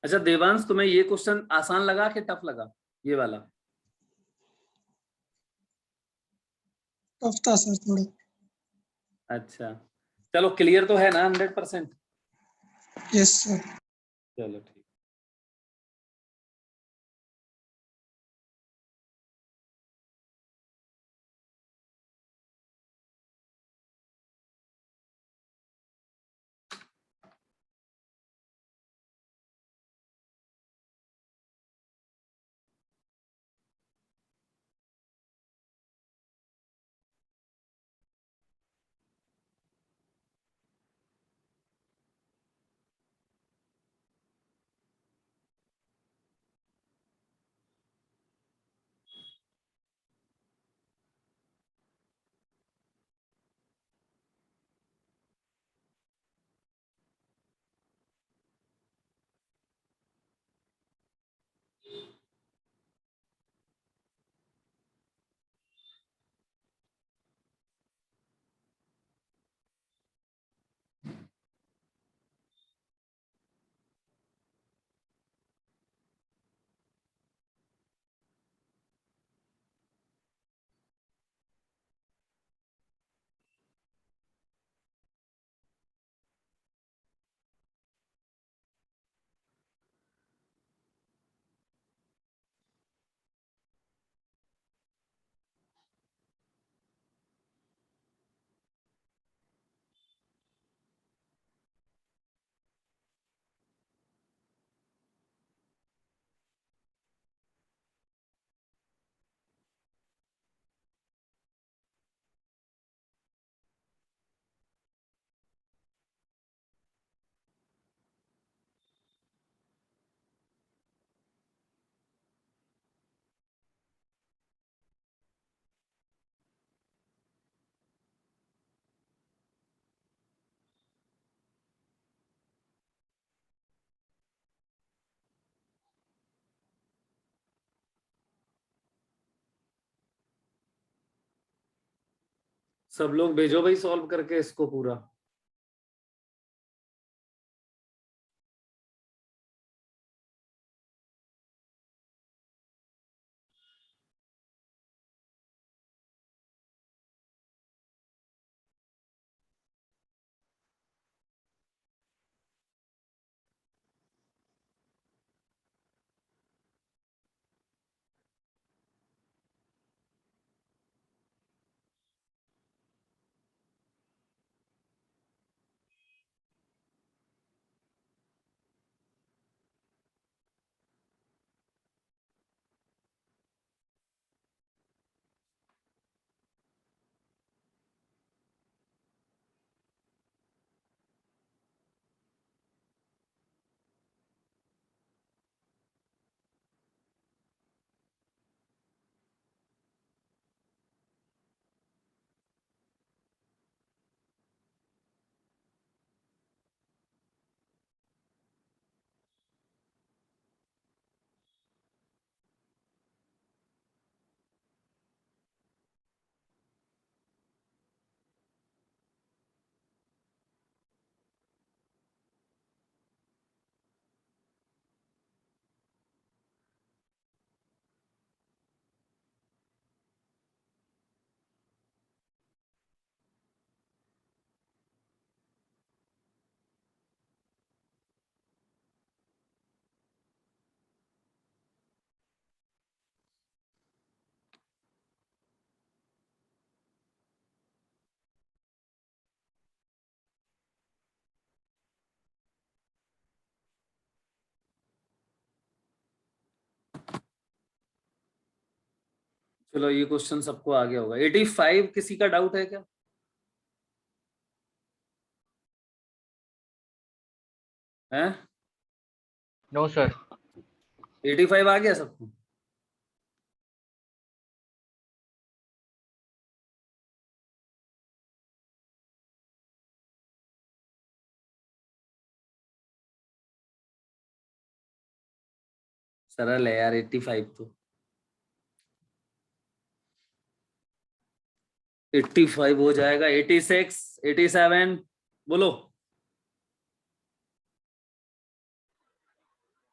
अच्छा देवांश, तुम्हें ये क्वेश्चन आसान लगा कि टफ लगा ये वाला? टफ था सर थोड़ा। अच्छा चलो, क्लियर तो है ना 100%? Yes sir. चलो ठीक। सब लोग भेजो भाई सॉल्व करके इसको पूरा। चलो ये क्वेश्चन सबको आ गया होगा। 85 किसी का डाउट है क्या? हैं? No sir. 85 आ गया सबको? सरल है यार 85 तो। 85 हो जाएगा। 86, 87 बोलो।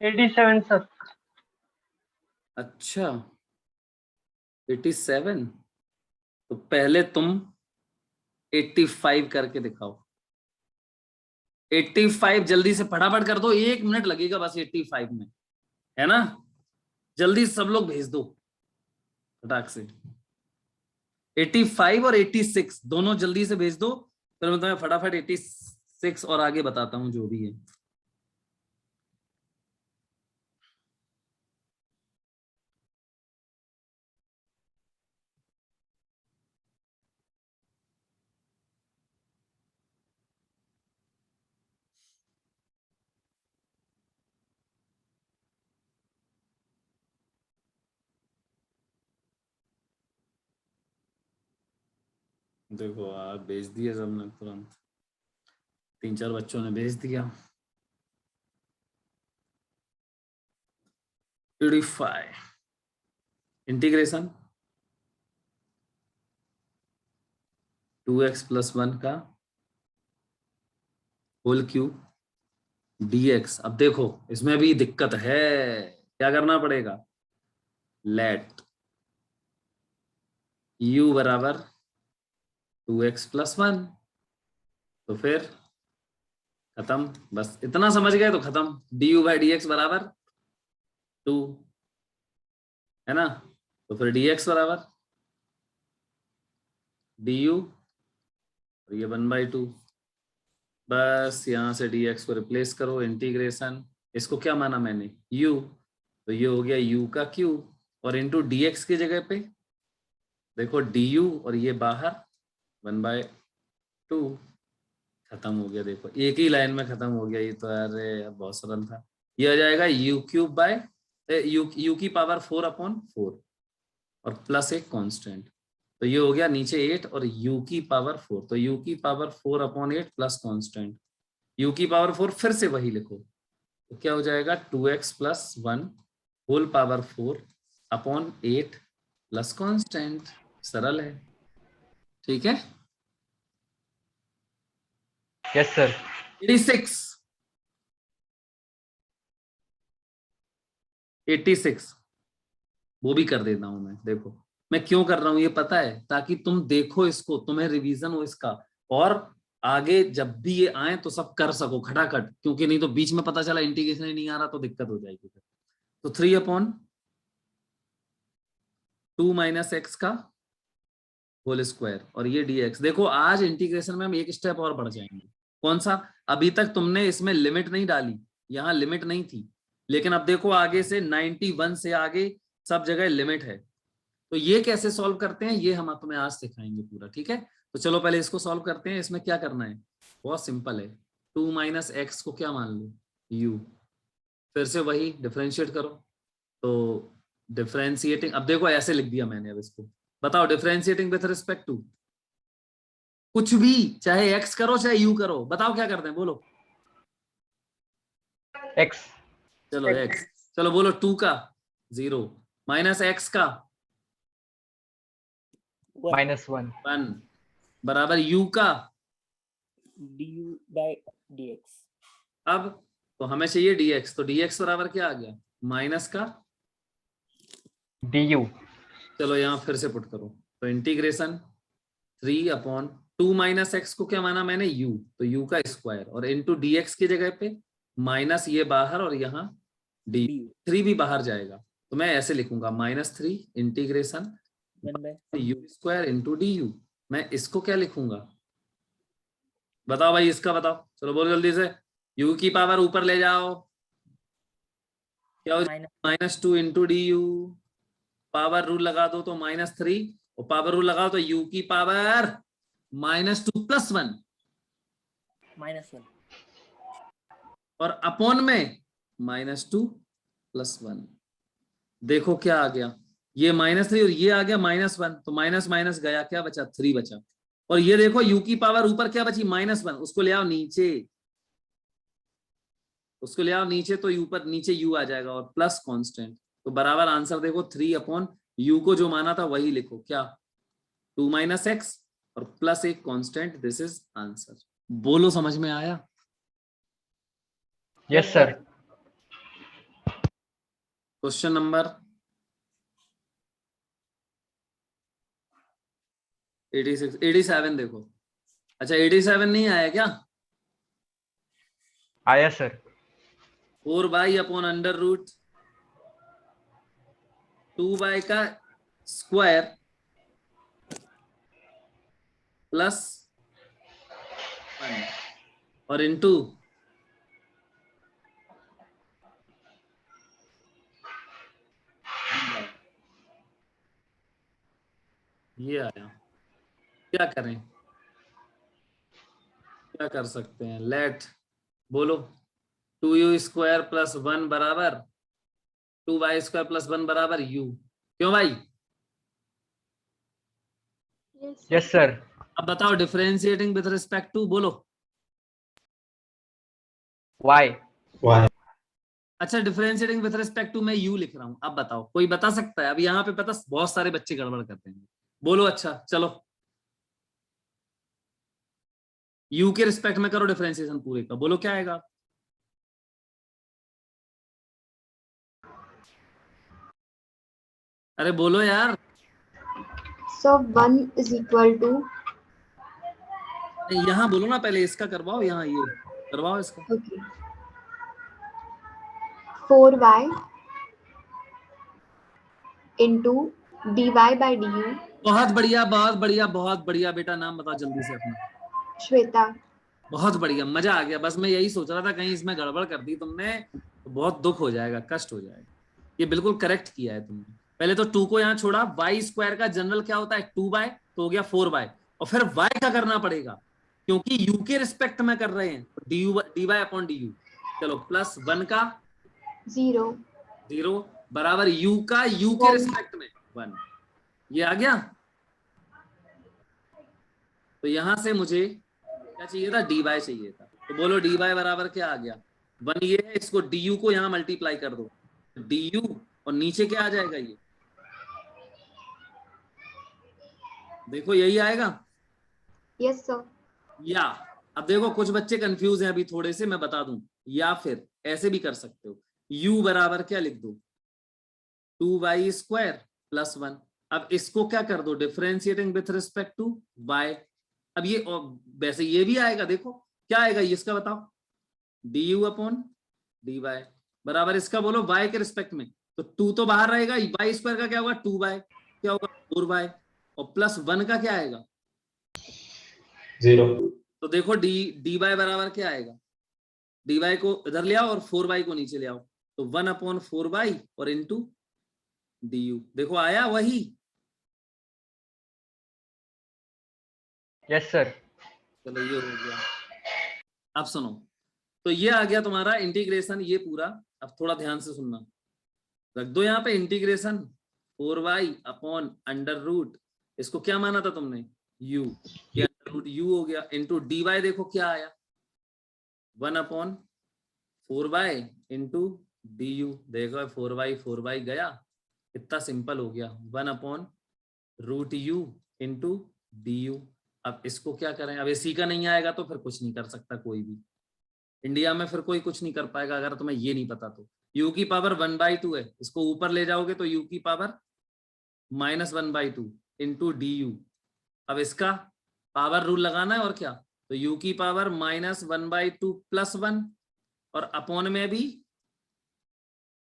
87 सर। अच्छा 87, तो पहले तुम 85 करके दिखाओ। 85 जल्दी से फटाफट कर दो, 1 मिनट लगेगा बस 85 में, है ना? जल्दी सब लोग भेज दो फटाक से। 85 और 86 दोनों जल्दी से भेज दो, फिर मैं तुम्हें फटाफट 86 और आगे बताता हूं जो भी है। देखो आप भेज दिए सबने तुरंत, 3-4 बच्चों ने भेज दिया। 85 इंटीग्रेशन 2x + 1 का होल क्यूब dx। अब देखो इसमें भी दिक्कत है, क्या करना पड़ेगा? लेट u बराबर 2x + 1, तो फिर खत्म। बस इतना समझ गए तो खत्म। du/dx बराबर 2 है ना, तो फिर dx बराबर du और ये 1/2। बस यहां से dx को रिप्लेस करो, इंटीग्रेशन, इसको क्या माना मैंने? u, तो ये हो गया u का क्यूब, और इंटू dx की जगह पे देखो du और ये बाहर 1/2, खत्म हो गया। देखो एक ही लाइन में खत्म हो गया ये तो, अरे बहुत सरल था। ये आ जाएगा u की पावर 4/4 और प्लस एक कांस्टेंट, तो ये हो गया नीचे 8 और u की पावर 4, तो u की पावर 4/8 प्लस कांस्टेंट, u की पावर 4 फिर से वही लिखो, तो क्या हो जाएगा 2x + 1 whole power 4/8 plus constant. सरल है, ठीक है। Yes sir. 86 वो भी कर देता हूं मैं। देखो मैं क्यों कर रहा हूं ये पता है, ताकि तुम देखो इसको, तुम्हें रिवीजन हो इसका, और आगे जब भी ये आए तो सब कर सको खटाखट, क्योंकि नहीं तो बीच में पता चला इंटीग्रेशन ही नहीं आ रहा तो दिक्कत हो जाएगी। तो 3/2 - x का होल स्क्वायर और ये dx। देखो आज इंटीग्रेशन में हम एक स्टेप और बढ़ जाएंगे। कौन सा? अभी तक तुमने इसमें लिमिट नहीं डाली, यहाँ लिमिट नहीं थी, लेकिन अब देखो आगे से 91 से आगे सब जगह लिमिट है। तो ये कैसे सॉल्व करते हैं ये हम तुम्हें आज सिखाएंगे पूरा, ठीक है। तो चलो पहले इसको सॉल्व करते हैं। इसमें क्या करना है, बहुत सिंपल है। 2 - x को क्या मान लो? u, फिर से वही डिफरेंशिएट करो, तो डिफरेंशिएटिंग, अब देखो ऐसे लिख दिया मैंने, अब इसको बताओ डिफरेंशिएटिंग विथ रिस्पेक्ट टू कुछ भी, चाहे x करो चाहे u करो, बताओ क्या करते हैं, बोलो। x। चलो x, चलो बोलो 2 का 0 माइनस x का -1 बराबर u का du/dx। अब तो हमें चाहिए dx, तो dx बराबर क्या आ गया? माइनस का du। चलो यहाँ फिर से पुट करो, तो इंटीग्रेशन 3/2 - x को क्या माना मैंने? u, तो u का स्क्वायर, और इनटू dx की जगह पे माइनस ये बाहर और यहाँ d, 3 भी बाहर जाएगा, तो मैं ऐसे लिखूंगा -3 इंटीग्रेशन u² इंटू du। मैं इसको क्या लिखूंगा बताओ भाई, इसका बताओ, चलो बोलो जल्दी से। u की पावर ऊपर ले जाओ, क्या हो जाएगा? -2 इंटू du, पावर रूल लगा दो तो -3, और पावर रूल लगाओ तो u की पावर -2 + 1 -1 और अपॉन में -2 + 1। देखो क्या आ गया, ये -3 और ये आ गया -1, तो माइनस माइनस गया, क्या बचा? 3 बचा। और ये देखो u की पावर ऊपर क्या बची? -1, उसको ले आओ नीचे, उसको ले आओ नीचे, तो ऊपर नीचे u आ जाएगा और प्लस कांस्टेंट, तो बराबर आंसर देखो 3/u को जो माना था वही लिखो, क्या 2 - x और प्लस एक कांस्टेंट, दिस इज आंसर। बोलो समझ में आया? Yes sir. क्वेश्चन नंबर 86 87 देखो। अच्छा 87 नहीं आया क्या? आया sir. 4y upon under root 2y का स्क्वायर प्लस 1 और इनटू ये आया। क्या करें, क्या कर सकते हैं? लेट बोलो 2u स्क्वायर प्लस 1 बराबर 2y स्क्वायर प्लस 1 बराबर u। क्यों भाई? Yes sir. अब बताओ डिफरेंशिएटिंग विद रिस्पेक्ट टू, बोलो। वाई। Y. अच्छा डिफरेंशिएटिंग विद रिस्पेक्ट टू मैं u लिख रहा हूं। अब बताओ कोई बता सकता है? अब यहाँ पे पता बहुत सारे बच्चे गड़बड़ करते हैं। बोलो अच्छा चलो u के रिस्पेक्ट में करो डिफरेंशिएशन पूरे का, बोलो क्या आएगा? अरे बोलो यार। So 1 is equal to यहाँ बोलो ना, पहले इसका करवाओ, यहाँ ये करवाओ इसका। okay 4y into dy by du। बहुत बढ़िया बहुत बढ़िया बहुत बढ़िया बेटा, नाम बताओ जल्दी से अपना। श्वेता। बहुत बढ़िया, मजा आ गया। बस मैं यही सोच रहा था कहीं इसमें गड़बड़ कर दी तुमने तो बहुत दुख हो जाएगा, कष्ट हो जाएगा। ये बिल्कुल करेक्ट किया है तुमने। पहले तो 2 को यहाँ छोड़ा, वाई स्क्वायर का जनरल क्या होता है 2y, तो हो गया 4y, और फिर y का करना पड़ेगा क्योंकि u के रिस्पेक्ट में कर रहे हैं, dy अपॉन du। चलो प्लस 1 का 0 बराबर u का u के रिस्पेक्ट में 1। ये आ गया। तो यहां से मुझे क्या चाहिए था? dy चाहिए था। तो बोलो dy बराबर क्या आ गया? 1 ये है, इसको du को यहां मल्टीप्लाई कर दो, du और नीचे क्या आ जाएगा? ये देखो यही आएगा। Yes sir। या अब देखो कुछ बच्चे कंफ्यूज हैं अभी थोड़े से, मैं बता दूं। या फिर ऐसे भी कर सकते हो, u बराबर क्या लिख दो 2y स्क्वायर प्लस 1। अब इसको क्या कर दो differentiating with respect to y। अब ये वैसे ये भी आएगा, देखो क्या आएगा ये, इसका बताओ du अपॉन dy बराबर इसका बोलो y के रिस्पेक्ट में। तो 2 तो बाहर रहेगा, y स्क्वायर का क्या होगा 2y, क्या होगा 4y, और प्लस 1 का क्या आएगा 0. तो देखो dy बराबर क्या आएगा? dy को इधर ले आओ और 4y को नीचे ले आओ, तो 1 अपॉन 4y और इनटू du। देखो आया वही। Yes sir. चलो ये हो गया। अब सुनो, तो ये आ गया तुम्हारा इंटीग्रेशन ये पूरा। अब थोड़ा ध्यान से सुनना, रख दो यहाँ पे integration 4y upon under root, इसको क्या माना था तुमने u, ये अंडर रूट u हो गया, इंटू dy देखो क्या आया 1 अपॉन 4y इंटू du। देखो 4y गया, इतना सिंपल हो गया 1 upon root u into du। अब इसको क्या करें? अब इसी का नहीं आएगा तो फिर कुछ नहीं कर सकता कोई भी, इंडिया में फिर कोई कुछ नहीं कर पाएगा अगर तुम्हें ये नहीं पता तो। u की पावर 1/2 है, इसको ऊपर ले जाओगे तो u की पावर -1/2 इंटू du। अब इसका पावर रूल लगाना है और क्या, तो u की पावर -1/2 प्लस 1 और अपॉन में भी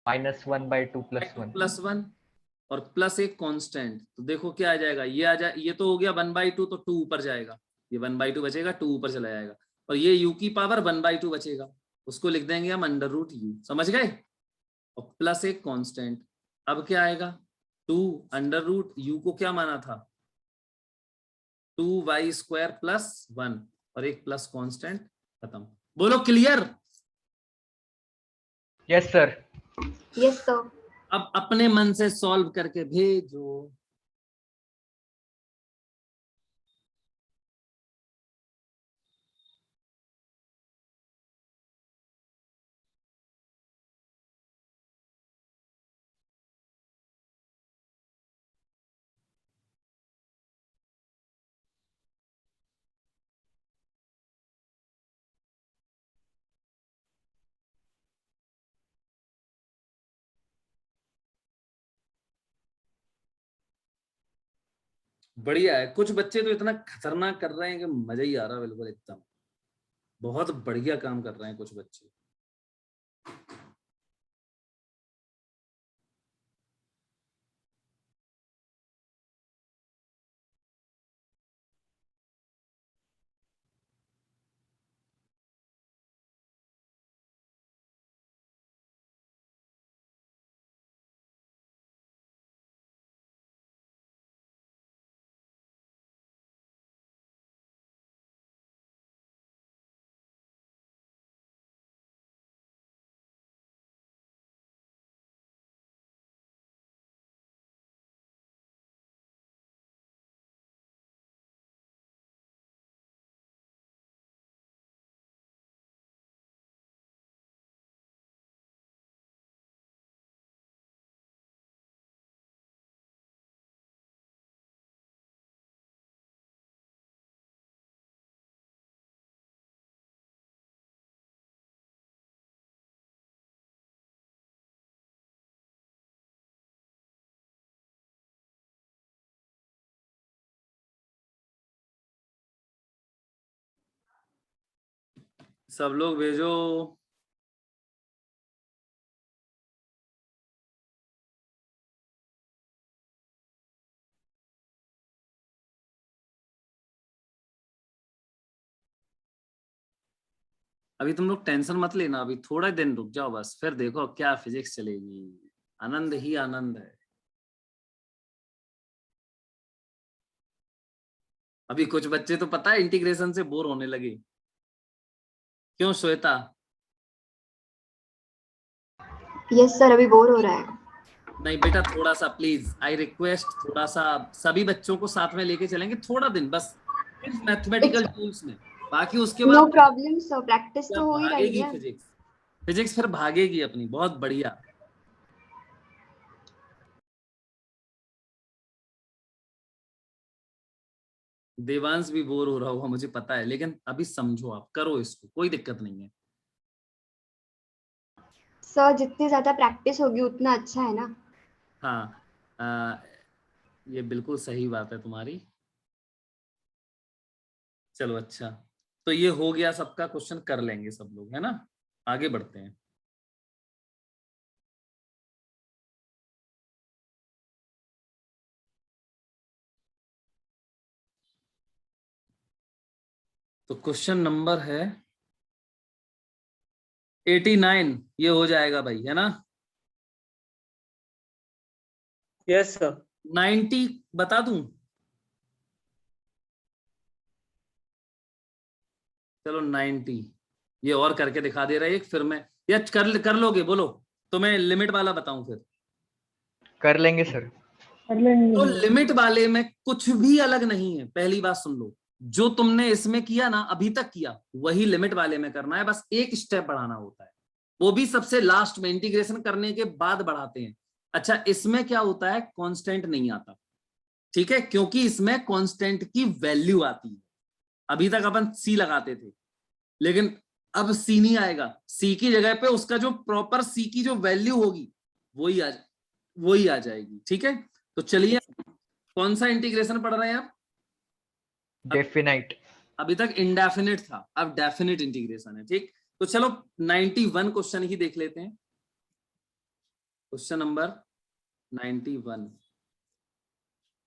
-1/2 प्लस 1 और प्लस एक कांस्टेंट। तो देखो क्या आ जाएगा, ये आ जाए, ये तो हो गया 1/2, तो 2 ऊपर जाएगा, ये 1/2 बचेगा, 2 ऊपर चला जाएगा, और ये u की पावर 1/2 बचेगा, उसको लिख देंगे हम अंडर रूट u। समझ गए? और प्लस एक कांस्टेंट। अब क्या आएगा 2 अंडर रूट u को क्या माना था 2y स्क्वायर प्लस 1 और एक प्लस कांस्टेंट, खत्म। बोलो clear? Yes sir. Yes sir। अब अपने मन से सॉल्व करके भेजो। बढ़िया है। कुछ बच्चे तो इतना खतरनाक कर रहे हैं कि मजा ही आ रहा है बिल्कुल एकदम। बहुत बढ़िया काम कर रहे हैं कुछ बच्चे। सब लोग भेजो। अभी तुम लोग टेंशन मत लेना, अभी थोड़ा दिन रुक जाओ बस, फिर देखो क्या फिजिक्स चलेगी। आनंद ही आनंद है। अभी कुछ बच्चे तो पता है इंटीग्रेशन से बोर होने लगे। क्यों श्वेता? यस सर, अभी बोर हो रहा है। नहीं बेटा, थोड़ा सा प्लीज आई रिक्वेस्ट, थोड़ा सा सभी बच्चों को साथ में लेके चलेंगे थोड़ा दिन बस, मैथमेटिकल टूल्स में। बाकी उसके बाद नो प्रॉब्लम सर, प्रैक्टिस तो हो ही रही भागेगी है। फिजिक्स। फिजिक्स फिर भागेगी अपनी, बहुत बढ़िया। देवांश भी बोर हो रहा होगा मुझे पता है, लेकिन अभी समझो, आप करो इसको, कोई दिक्कत नहीं है। सर जितनी ज्यादा प्रैक्टिस होगी उतना अच्छा है ना। हाँ, ये बिल्कुल सही बात है तुम्हारी। चलो अच्छा, तो ये हो गया सबका, क्वेश्चन कर लेंगे सब लोग, है ना। आगे बढ़ते हैं। तो क्वेश्चन नंबर है 89, ये हो जाएगा भाई, है ना। Yes sir. 90 बता दूं? चलो 90, ये और करके दिखा दे रहा है एक, फिर मैं, या कर लोगे बोलो, तो मैं लिमिट वाला बताऊं फिर। कर लेंगे सर। तो लिमिट वाले में कुछ भी अलग नहीं है, पहली बात सुन लो। जो तुमने इसमें किया ना, अभी तक किया, वही लिमिट वाले में करना है, बस एक स्टेप बढ़ाना होता है, वो भी सबसे लास्ट में, इंटीग्रेशन करने के बाद बढ़ाते हैं। अच्छा, इसमें क्या होता है, कांस्टेंट नहीं आता, ठीक है, क्योंकि इसमें कांस्टेंट की वैल्यू आती है। अभी तक अपन सी लगाते थे, लेकिन अब सी नहीं आएगा, सी की जगह पे उसका जो प्रॉपर सी की जो वैल्यू होगी वही आ जाएगी, ठीक है। तो चलिए, कौन सा इंटीग्रेशन पढ़ रहे हैं आप? डेफिनाइट। अभी तक इंडेफिनिट था, अब डेफिनिट इंटीग्रेशन है, ठीक। तो चलो 91 क्वेश्चन ही देख लेते हैं। क्वेश्चन नंबर 91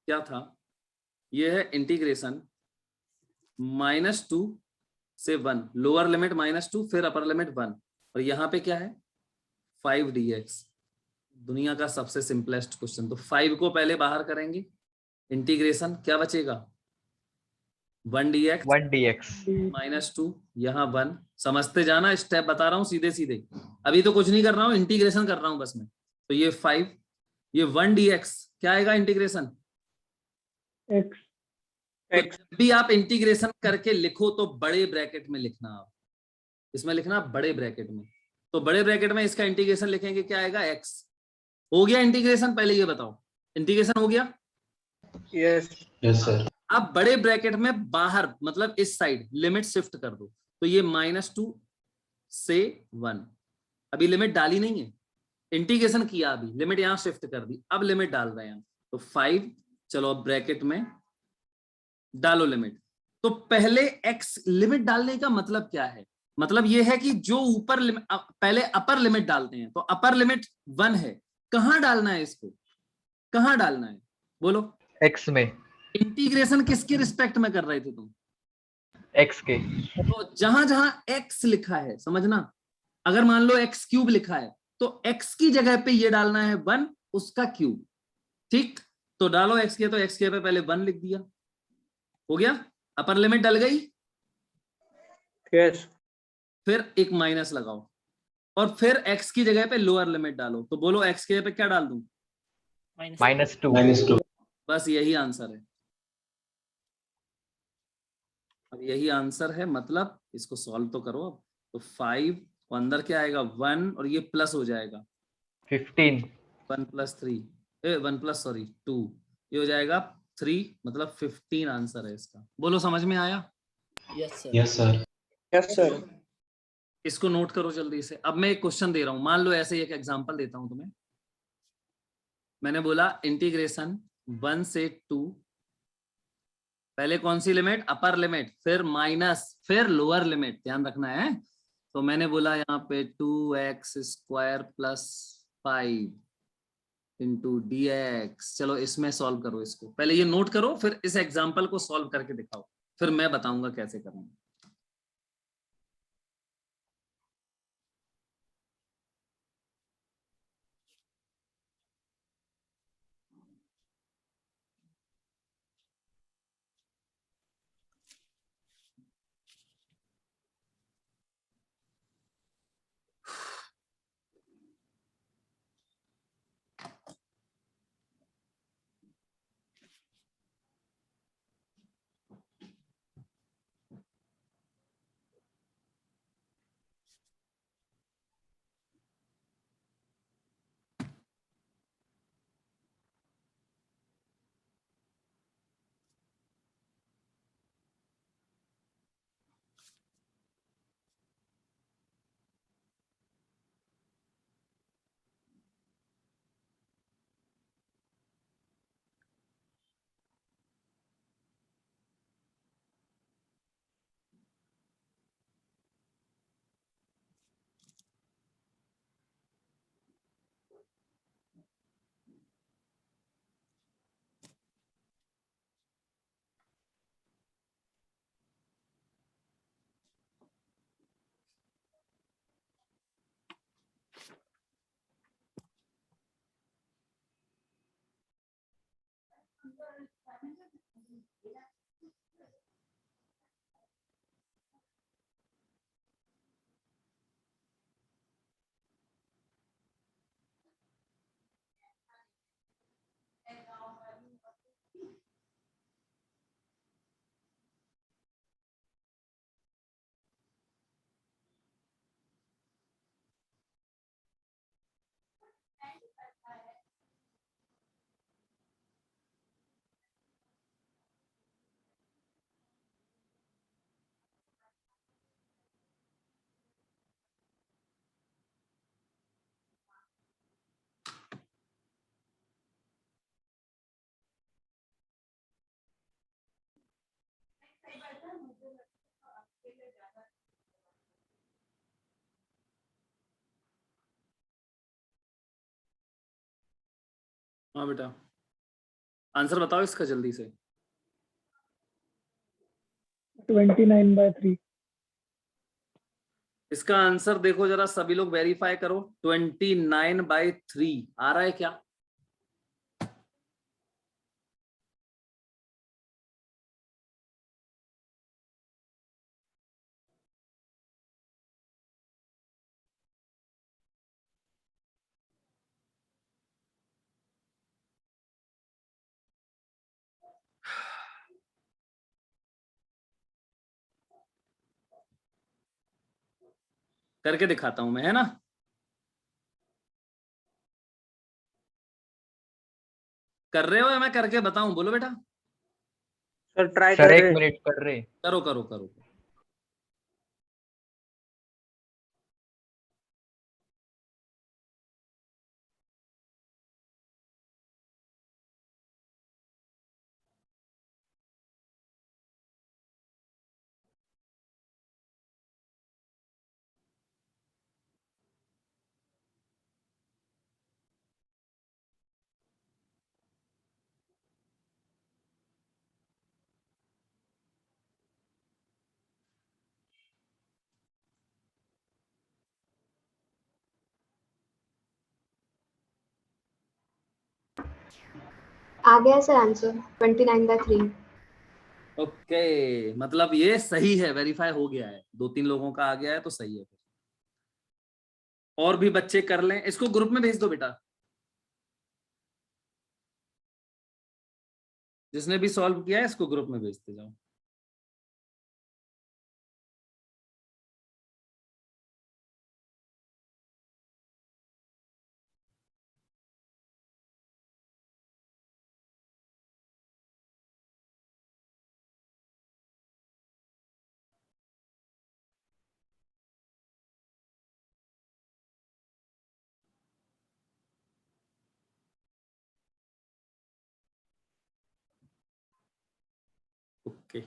क्या था? ये है इंटीग्रेशन -2 से 1, लोअर लिमिट -2, फिर अपर लिमिट 1, और यहाँ पे क्या है 5dx, दुनिया का सबसे सिंपलेस्ट क्वेश्चन। तो 5 को पहले बाहर करेंगे, इंटीग्रेशन क्या बचेगा 1dx -2, यहाँ 1, समझते जाना, स्टेप बता रहा हूँ सीधे सीधे, अभी तो कुछ नहीं कर रहा हूँ, इंटीग्रेशन कर रहा हूँ बस मैं। तो ये 5, ये 1dx क्या आएगा इंटीग्रेशन एक्स। तो जब भी आप इंटीग्रेशन करके लिखो तो बड़े ब्रैकेट में लिखना, आप इसमें लिखना बड़े ब्रैकेट में। तो बड़े ब्रैकेट में इसका इंटीग्रेशन लिखेंगे, क्या आएगा x। हो गया इंटीग्रेशन? पहले ये बताओ, इंटीग्रेशन हो गया? Yes yes sir. अब बड़े ब्रैकेट में बाहर, मतलब इस साइड लिमिट शिफ्ट कर दो, तो ये -2 से 1, अभी लिमिट डाली नहीं है, इंटीग्रेशन किया, अभी लिमिट यहां शिफ्ट कर दी, अब लिमिट डाल रहे हैं। तो 5, चलो अब ब्रैकेट में डालो लिमिट। तो पहले x लिमिट डालने का मतलब क्या है? मतलब ये है कि जो ऊपर पहले अपर लिमिट डालते हैं, तो अपर लिमिट 1 है, कहां डालना है इसको, कहां डालना है बोलो? x में। इंटीग्रेशन किसके रिस्पेक्ट में कर रहे थे तुम? x के। तो जहां जहां x लिखा है, समझना, अगर मान लो x क्यूब लिखा है तो x की जगह पे ये डालना है 1 उसका क्यूब, ठीक? तो डालो x के, तो x के पे पहले 1 लिख दिया, हो गया, अपर लिमिट डल गई। यस। फिर एक माइनस लगाओ और फिर x की जगह पे लोअर लिमिट डालो, तो बोलो x की जगह पे क्या डाल दूं? -2। -2। बस यही आंसर है। अब यही आंसर है, मतलब इसको सॉल्व तो करो अब। तो 5 और अंदर क्या आएगा 1 और ये प्लस हो जाएगा 15। 1 + 3 1 + सॉरी 2, ये हो जाएगा 3, मतलब 15 आंसर है इसका। बोलो समझ में आया? Yes sir. Yes sir. Yes sir. इसको नोट करो जल्दी से। अब मैं एक क्वेश्चन दे रहा हूं, मान लो ऐसे ही एक एग्जांपल देता हूं तुम्हें। मैंने बोला इंटीग्रेशन 1 से 2, पहले कौन सी लिमिट? अपर लिमिट, फिर माइनस, फिर लोअर लिमिट, ध्यान रखना है। तो मैंने बोला यहाँ पे 2x² + 5 इंटू dx। चलो इसमें सॉल्व करो इसको, पहले ये नोट करो, फिर इस एग्जाम्पल को सॉल्व करके दिखाओ, फिर मैं बताऊंगा कैसे करना है। हाँ बेटा, आंसर बताओ इसका जल्दी से। 29/3। इसका आंसर देखो जरा, सभी लोग वेरीफाई करो। 29/3 आ रहा है क्या? करके दिखाता हूं मैं, है ना? कर रहे हो या मैं करके बताऊं? बोलो बेटा। सर ट्राई सर कर 1 रहे। मिनट कर रहे। करो करो करो। आ गया सर आंसर 29/3। ओके, मतलब ये सही है, वेरीफाई हो गया है, 2-3 लोगों का आ गया है तो सही है। और भी बच्चे कर लें, इसको ग्रुप में भेज दो बेटा, जिसने भी सॉल्व किया है इसको ग्रुप में भेजते जाओ। ओके,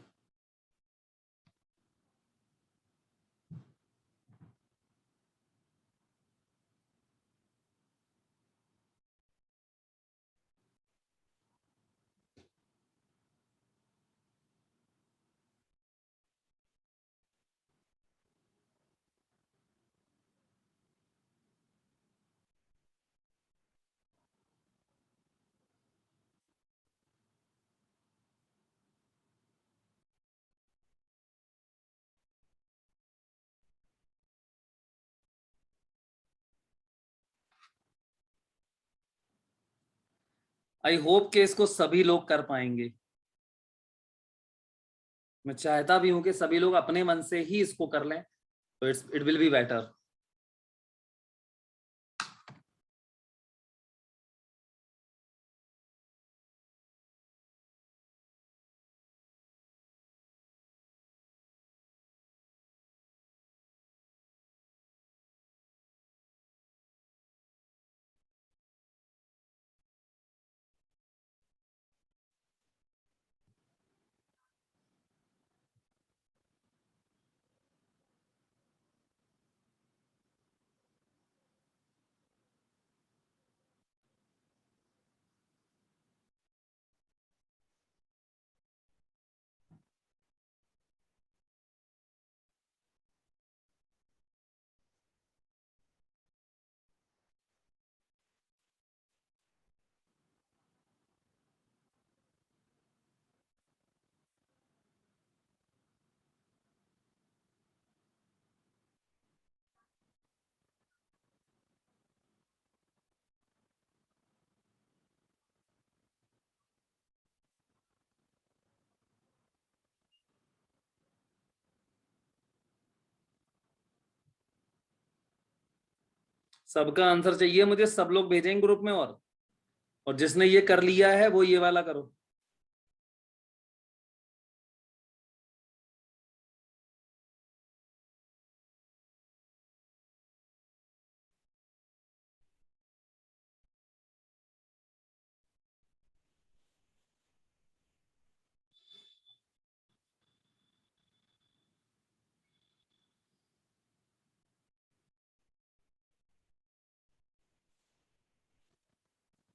आई होप कि इसको सभी लोग कर पाएंगे। मैं चाहता भी हूं कि सभी लोग अपने मन से ही इसको कर लें, तो इट विल बी बेटर। सबका आंसर चाहिए मुझे, सब लोग भेजेंगे ग्रुप में। और जिसने ये कर लिया है वो ये वाला करो।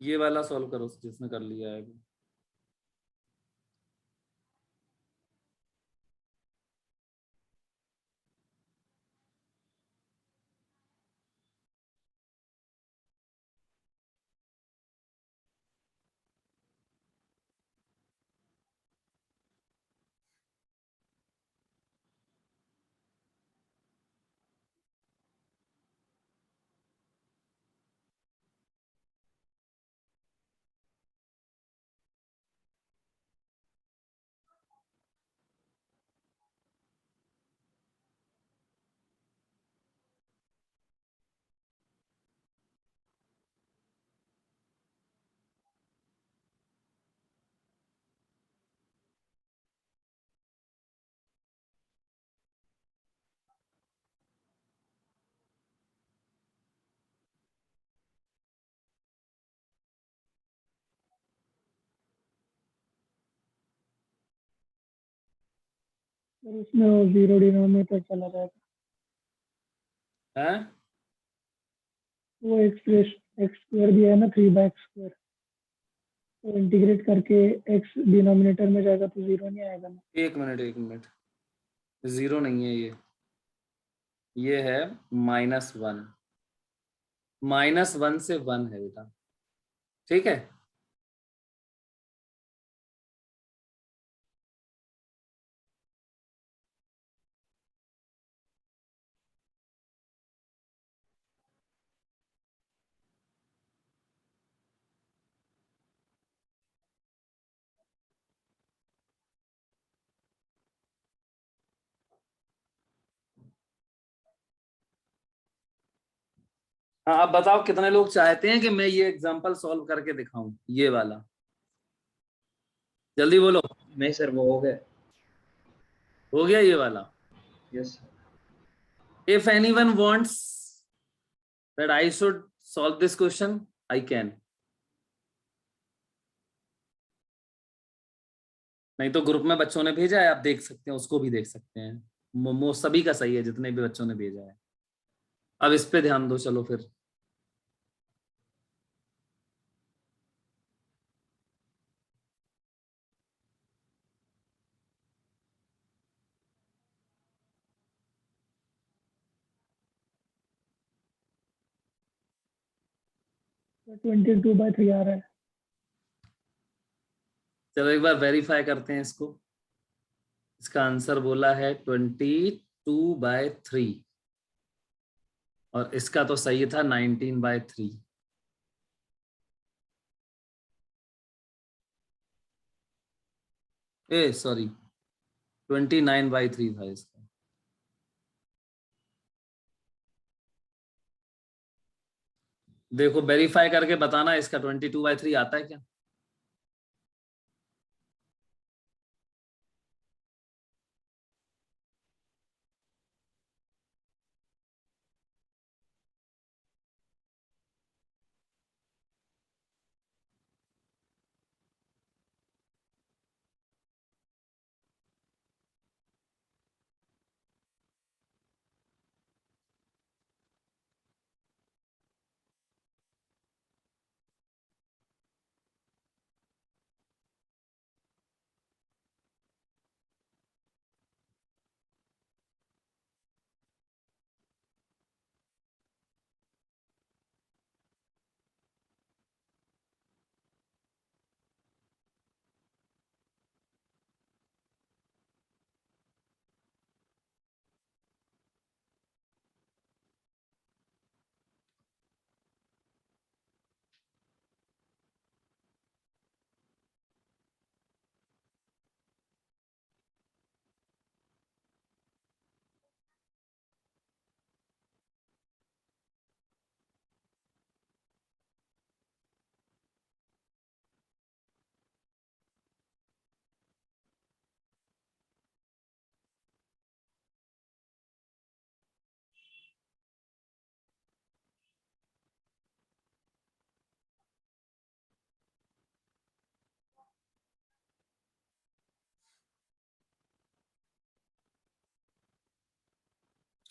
ये वाला सॉल्व करो जिसने कर लिया है। और उसमें वो जीरो डिनोमिनेटर चला जाएगा। हैं? वो एक्सप्रेशन एक्स स्क्वायर दिया है ना 3/x², तो इंटीग्रेट करके एक्स डिनोमिनेटर में जाएगा तो जीरो नहीं आएगा ना। एक मिनट, जीरो नहीं है ये है -1। -1 से 1 है बेटा, ठीक है। हाँ, अब बताओ कितने लोग चाहते हैं कि मैं ये एग्जांपल सॉल्व करके दिखाऊं, ये वाला, जल्दी बोलो। नहीं सर, वो हो गया। हो गया ये वाला? Yes. If anyone wants that I should solve this question, I can. नहीं तो ग्रुप में बच्चों ने भेजा है, आप देख सकते हैं, उसको भी देख सकते हैं। सभी का सही है, जितने भी बच्चों ने भेजा है। अब इस पे ध्यान दो, चलो फिर। तो 22/3 आ रहा है। चलो एक बार वेरीफाई करते हैं इसको। इसका आंसर बोला है 22/3 और इसका तो सही था 19/3। सॉरी, 29/3 था इसका। देखो वेरीफाई करके बताना इसका 22/3 आता है क्या?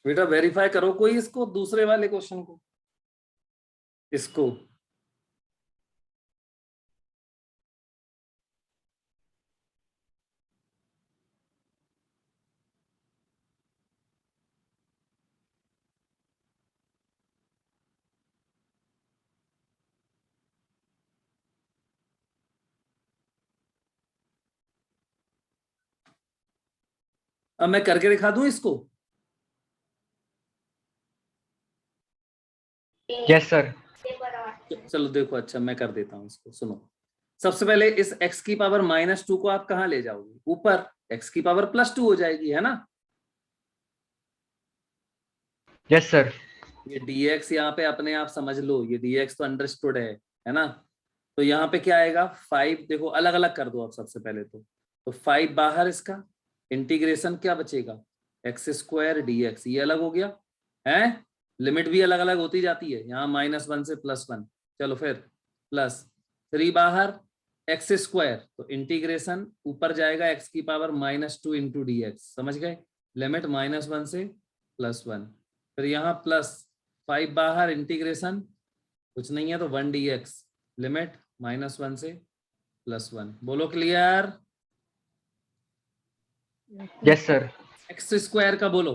बेटा वेरीफाई करो कोई इसको, दूसरे वाले क्वेश्चन को, इसको। अब मैं करके दिखा दूं इसको? Yes sir. चलो देखो, अच्छा मैं कर देता हूं इसको, सुनो। सबसे पहले इस x की पावर -2 को आप कहां ले जाओगे? ऊपर। x की पावर +2 हो जाएगी, है ना? Yes sir. ये dx यहाँ पे अपने आप समझ लो, ये dx तो अंडरस्टूड है ना? तो यहाँ पे क्या आएगा? 5। देखो अलग अलग कर दो आप सबसे पहले तो 5 बाहर, इसका इंटीग्रेशन क्या बचेगा? x² dx, ये अलग हो गया है। लिमिट भी अलग अलग होती जाती है, यहाँ -1 से +1। चलो फिर +3 बाहर, x² तो इंटीग्रेशन ऊपर जाएगा x की पावर -2 इंटू dx, समझ गए? लिमिट -1 से +1। फिर यहाँ +5 बाहर, इंटीग्रेशन कुछ नहीं है तो 1 dx, लिमिट -1 से +1। बोलो क्लियर? Yes sir. x² का बोलो।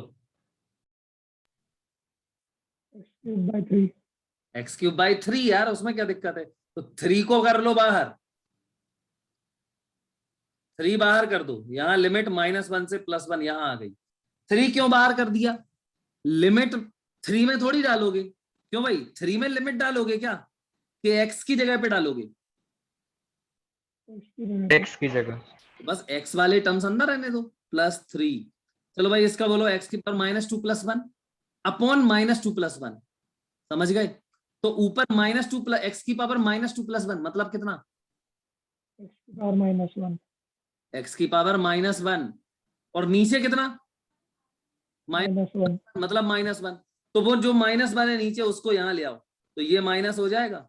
x³ x³ यार, उसमें क्या दिक्कत है? तो 3 को कर लो बाहर, 3 बाहर कर दो। यहाँ लिमिट -1 से +1 यहाँ आ गई। 3 क्यों बाहर कर दिया? लिमिट 3 में थोड़ी डालोगे। क्यों भाई? 3 में लिमिट डालोगे क्या, कि x की जगह पे डालोगे? x की जगह। बस x वाले टर्म्स अंदर रहने दो, +3। चलो भाई इसका बोलो, x की पावर -2 + 1 अपॉन -2 + 1, समझ गए? तो ऊपर -2 प्लस x की पावर -2 + 1 मतलब कितना? x की पावर -1 x की पावर -1 और नीचे कितना? -1 मतलब -1। तो वो जो -1 है नीचे उसको यहां ले आओ, तो ये माइनस हो जाएगा।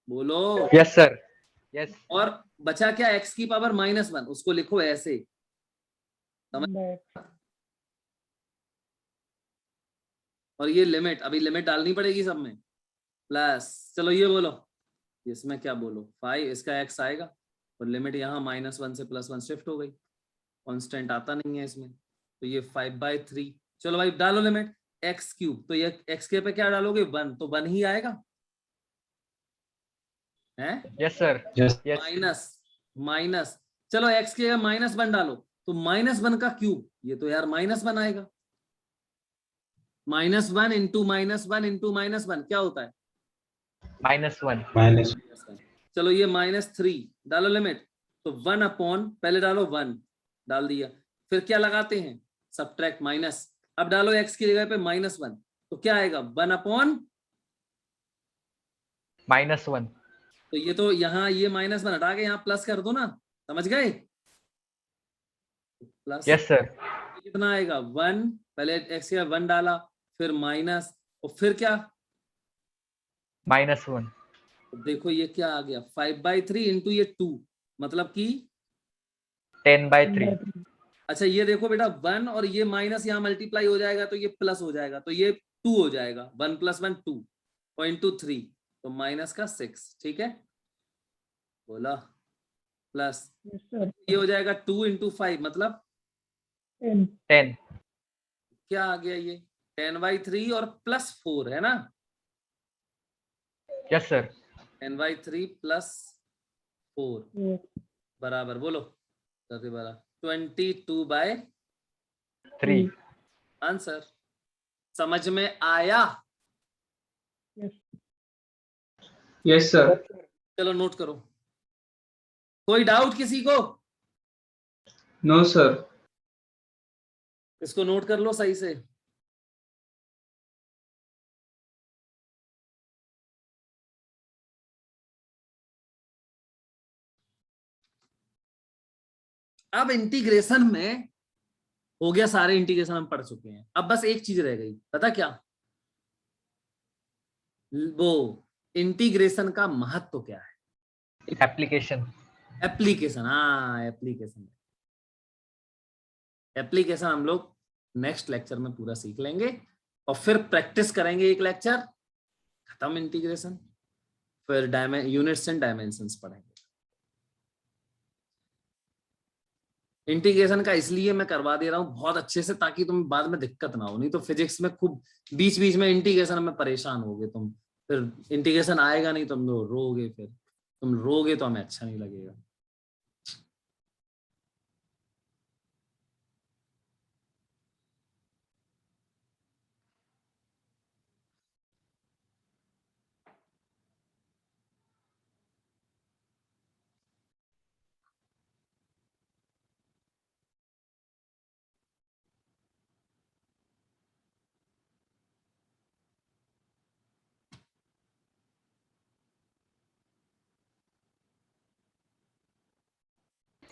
बोलो। Yes sir, yes. और बचा क्या? x की पावर -1 उसको लिखो ऐसे। समझ? 1/x और ये लिमिट, अभी लिमिट डालनी पड़ेगी सब में, प्लस, चलो ये बोलो, इसमें क्या बोलो, 5 इसका x आएगा और लिमिट यहाँ -1 से +1 शिफ्ट हो गई, कांस्टेंट आता नहीं है इसमें, तो ये 5/3। चलो भाई डालो लिमिट x³, तो ये x के पे क्या डालोगे? 1, तो 1 ही आएगा है। Yes sir, yes minus minus, चलो x के -1 डालो, तो -1 का क्यूब, ये तो यार -1 आएगा। -1 इंटू -1 इंटू -1 क्या होता है? -1। माइनस चलो ये -3 डालो लिमिट, तो 1 अपॉन, पहले डालो 1 डाल दिया, फिर क्या लगाते हैं? Subtract minus. अब डालो x की जगह पे -1, तो क्या आएगा? 1 अपॉन, -1। तो ये तो यहाँ ये -1 हटा के यहाँ प्लस कर दो ना, समझ गए? Plus yes sir. कितना आएगा? 1, पहले x का 1 डाला, फिर माइनस, और फिर क्या? -1। तो देखो ये क्या आ गया, 5/3 इंटू ये 2, मतलब कि 10/3। अच्छा ये देखो बेटा, 1 और ये माइनस यहाँ मल्टीप्लाई हो जाएगा तो ये प्लस हो जाएगा, तो ये 2 हो जाएगा, 1 + 1 2 और इंटू 3, तो -6, ठीक है, बोला, प्लस yes sir ये हो जाएगा 2 इंटू 5 मतलब 10 10। क्या आ गया? ये 10/3 और +4 है ना, यस सर। 10/3 +4 4 बराबर, बोलो 22/3 3। आंसर। समझ में आया? yes यस सर चलो नोट करो, कोई डाउट किसी को? नो सर इसको नोट कर लो सही से। अब इंटीग्रेशन में हो गया, सारे इंटीग्रेशन हम पढ़ चुके हैं, अब बस एक चीज रह गई, पता क्या? वो इंटीग्रेशन का महत्व क्या है? एप्लीकेशन। एप्लीकेशन, हाँ एप्लीकेशन। एप्लीकेशन हम लोग नेक्स्ट लेक्चर में पूरा सीख लेंगे और फिर प्रैक्टिस करेंगे, एक लेक्चर खत्म इंटीग्रेशन, फिर यूनिट्स एंड डायमेंशंस पढ़ेंगे। इंटीग्रेशन का इसलिए मैं करवा दे रहा हूँ बहुत अच्छे से, ताकि तुम बाद में दिक्कत ना हो, नहीं तो फिजिक्स में खूब बीच बीच में इंटीग्रेशन में परेशान होगे तुम, फिर इंटीग्रेशन आएगा नहीं, तुम रोगे, फिर तुम रोगे तो हमें अच्छा नहीं लगेगा।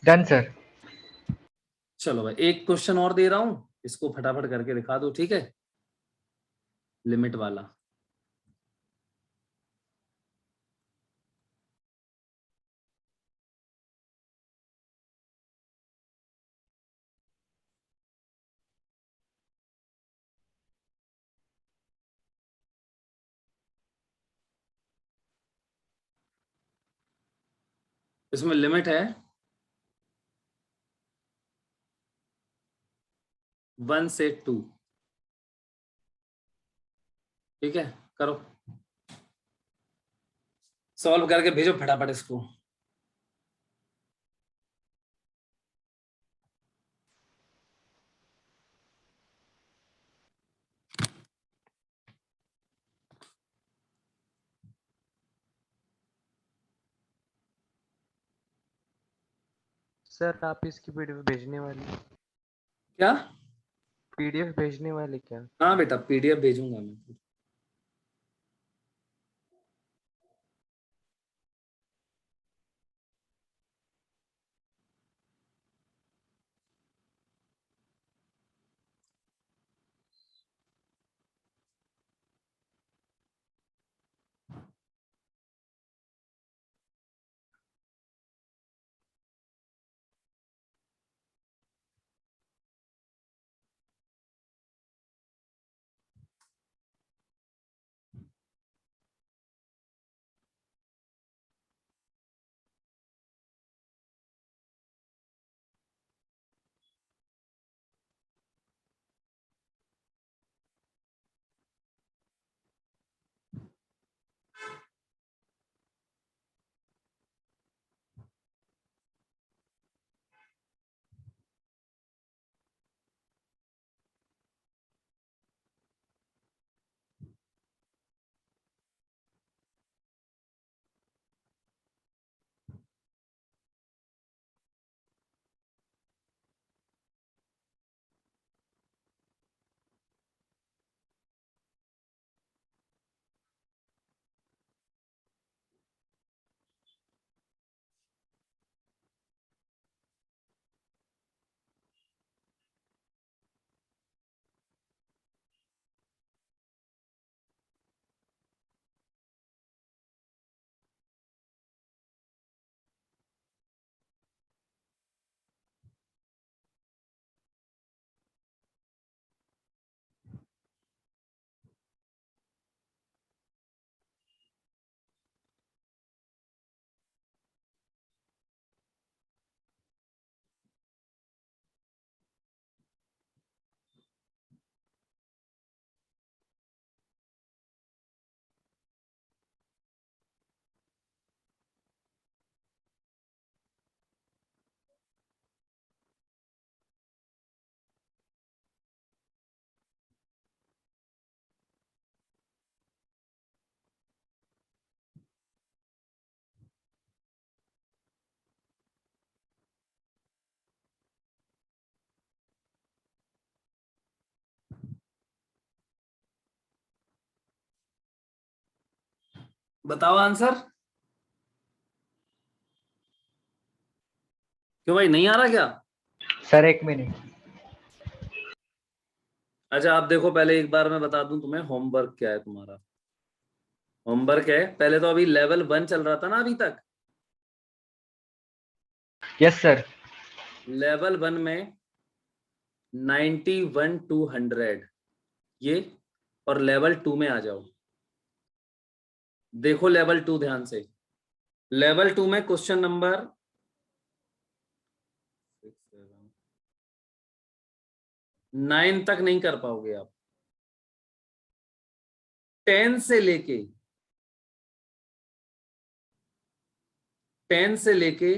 Done sir. चलो भाई एक क्वेश्चन और दे रहा हूं, इसको फटाफट करके दिखा दो, ठीक है? लिमिट वाला। इसमें लिमिट है 1 से 2, ठीक है? करो, सॉल्व करके भेजो फटाफट इसको। सर आप इसकी पीडीएफ भेजने वाली हैं? क्या? पीडीएफ भेजने वाले क्या? हाँ बेटा, पीडीएफ भेजूंगा मैं। बताओ आंसर। क्यों भाई, नहीं आ रहा क्या? Sir 1 minute. अच्छा आप देखो, पहले एक बार मैं बता दूं तुम्हें होमवर्क क्या है तुम्हारा। होमवर्क है, पहले तो अभी लेवल 1 चल रहा था ना अभी तक। Yes sir. लेवल 1 में 91 to 100 ये, और लेवल 2 में आ जाओ। देखो लेवल 2 ध्यान से। लेवल 2 में क्वेश्चन नंबर 9 तक नहीं कर पाओगे आप। 10 से लेके 10 से लेके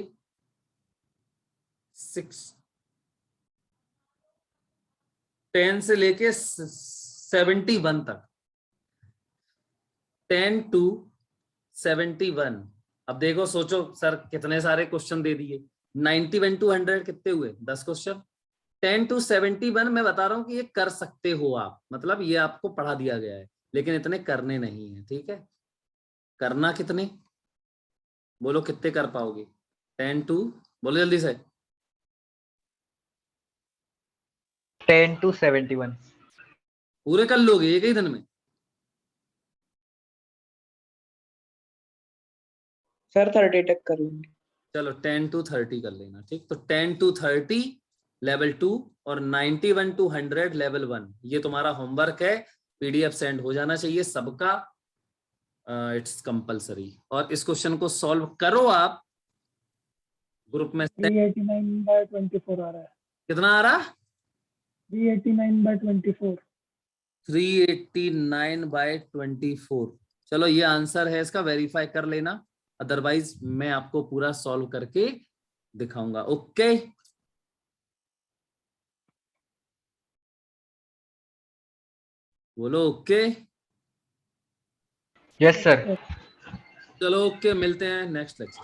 71 तक, 10 to 71। अब देखो सोचो सर कितने सारे क्वेश्चन दे दिए। 91 to 100 कितने हुए? 10 क्वेश्चन। 10 to 71 मैं बता रहा हूं कि ये कर सकते हो आप, मतलब ये आपको पढ़ा दिया गया है, लेकिन इतने करने नहीं है। ठीक है, करना कितने? बोलो कितने कर पाओगे? 10 to, बोलो जल्दी से। 10 to 71। पूरे कर लोगे एक ही दिन में? सर 30 तक कर लेंगे। चलो 10 to 30 कर लेना। ठीक, तो 10 to 30 लेवल 2 और 91 to 100 लेवल 1, ये तुम्हारा होमवर्क है। पीडीएफ सेंड हो जाना चाहिए सबका, इट्स कंपलसरी। और इस क्वेश्चन को सॉल्व करो आप ग्रुप में। 389/24 आ रहा है। कितना आ रहा? 389/24। 389/24। चलो ये आंसर है इसका, वेरीफाई कर लेना, अदरवाइज मैं आपको पूरा सॉल्व करके दिखाऊंगा। ओके, बोलो ओके। Yes sir. चलो ओके, मिलते हैं नेक्स्ट लेक्चर।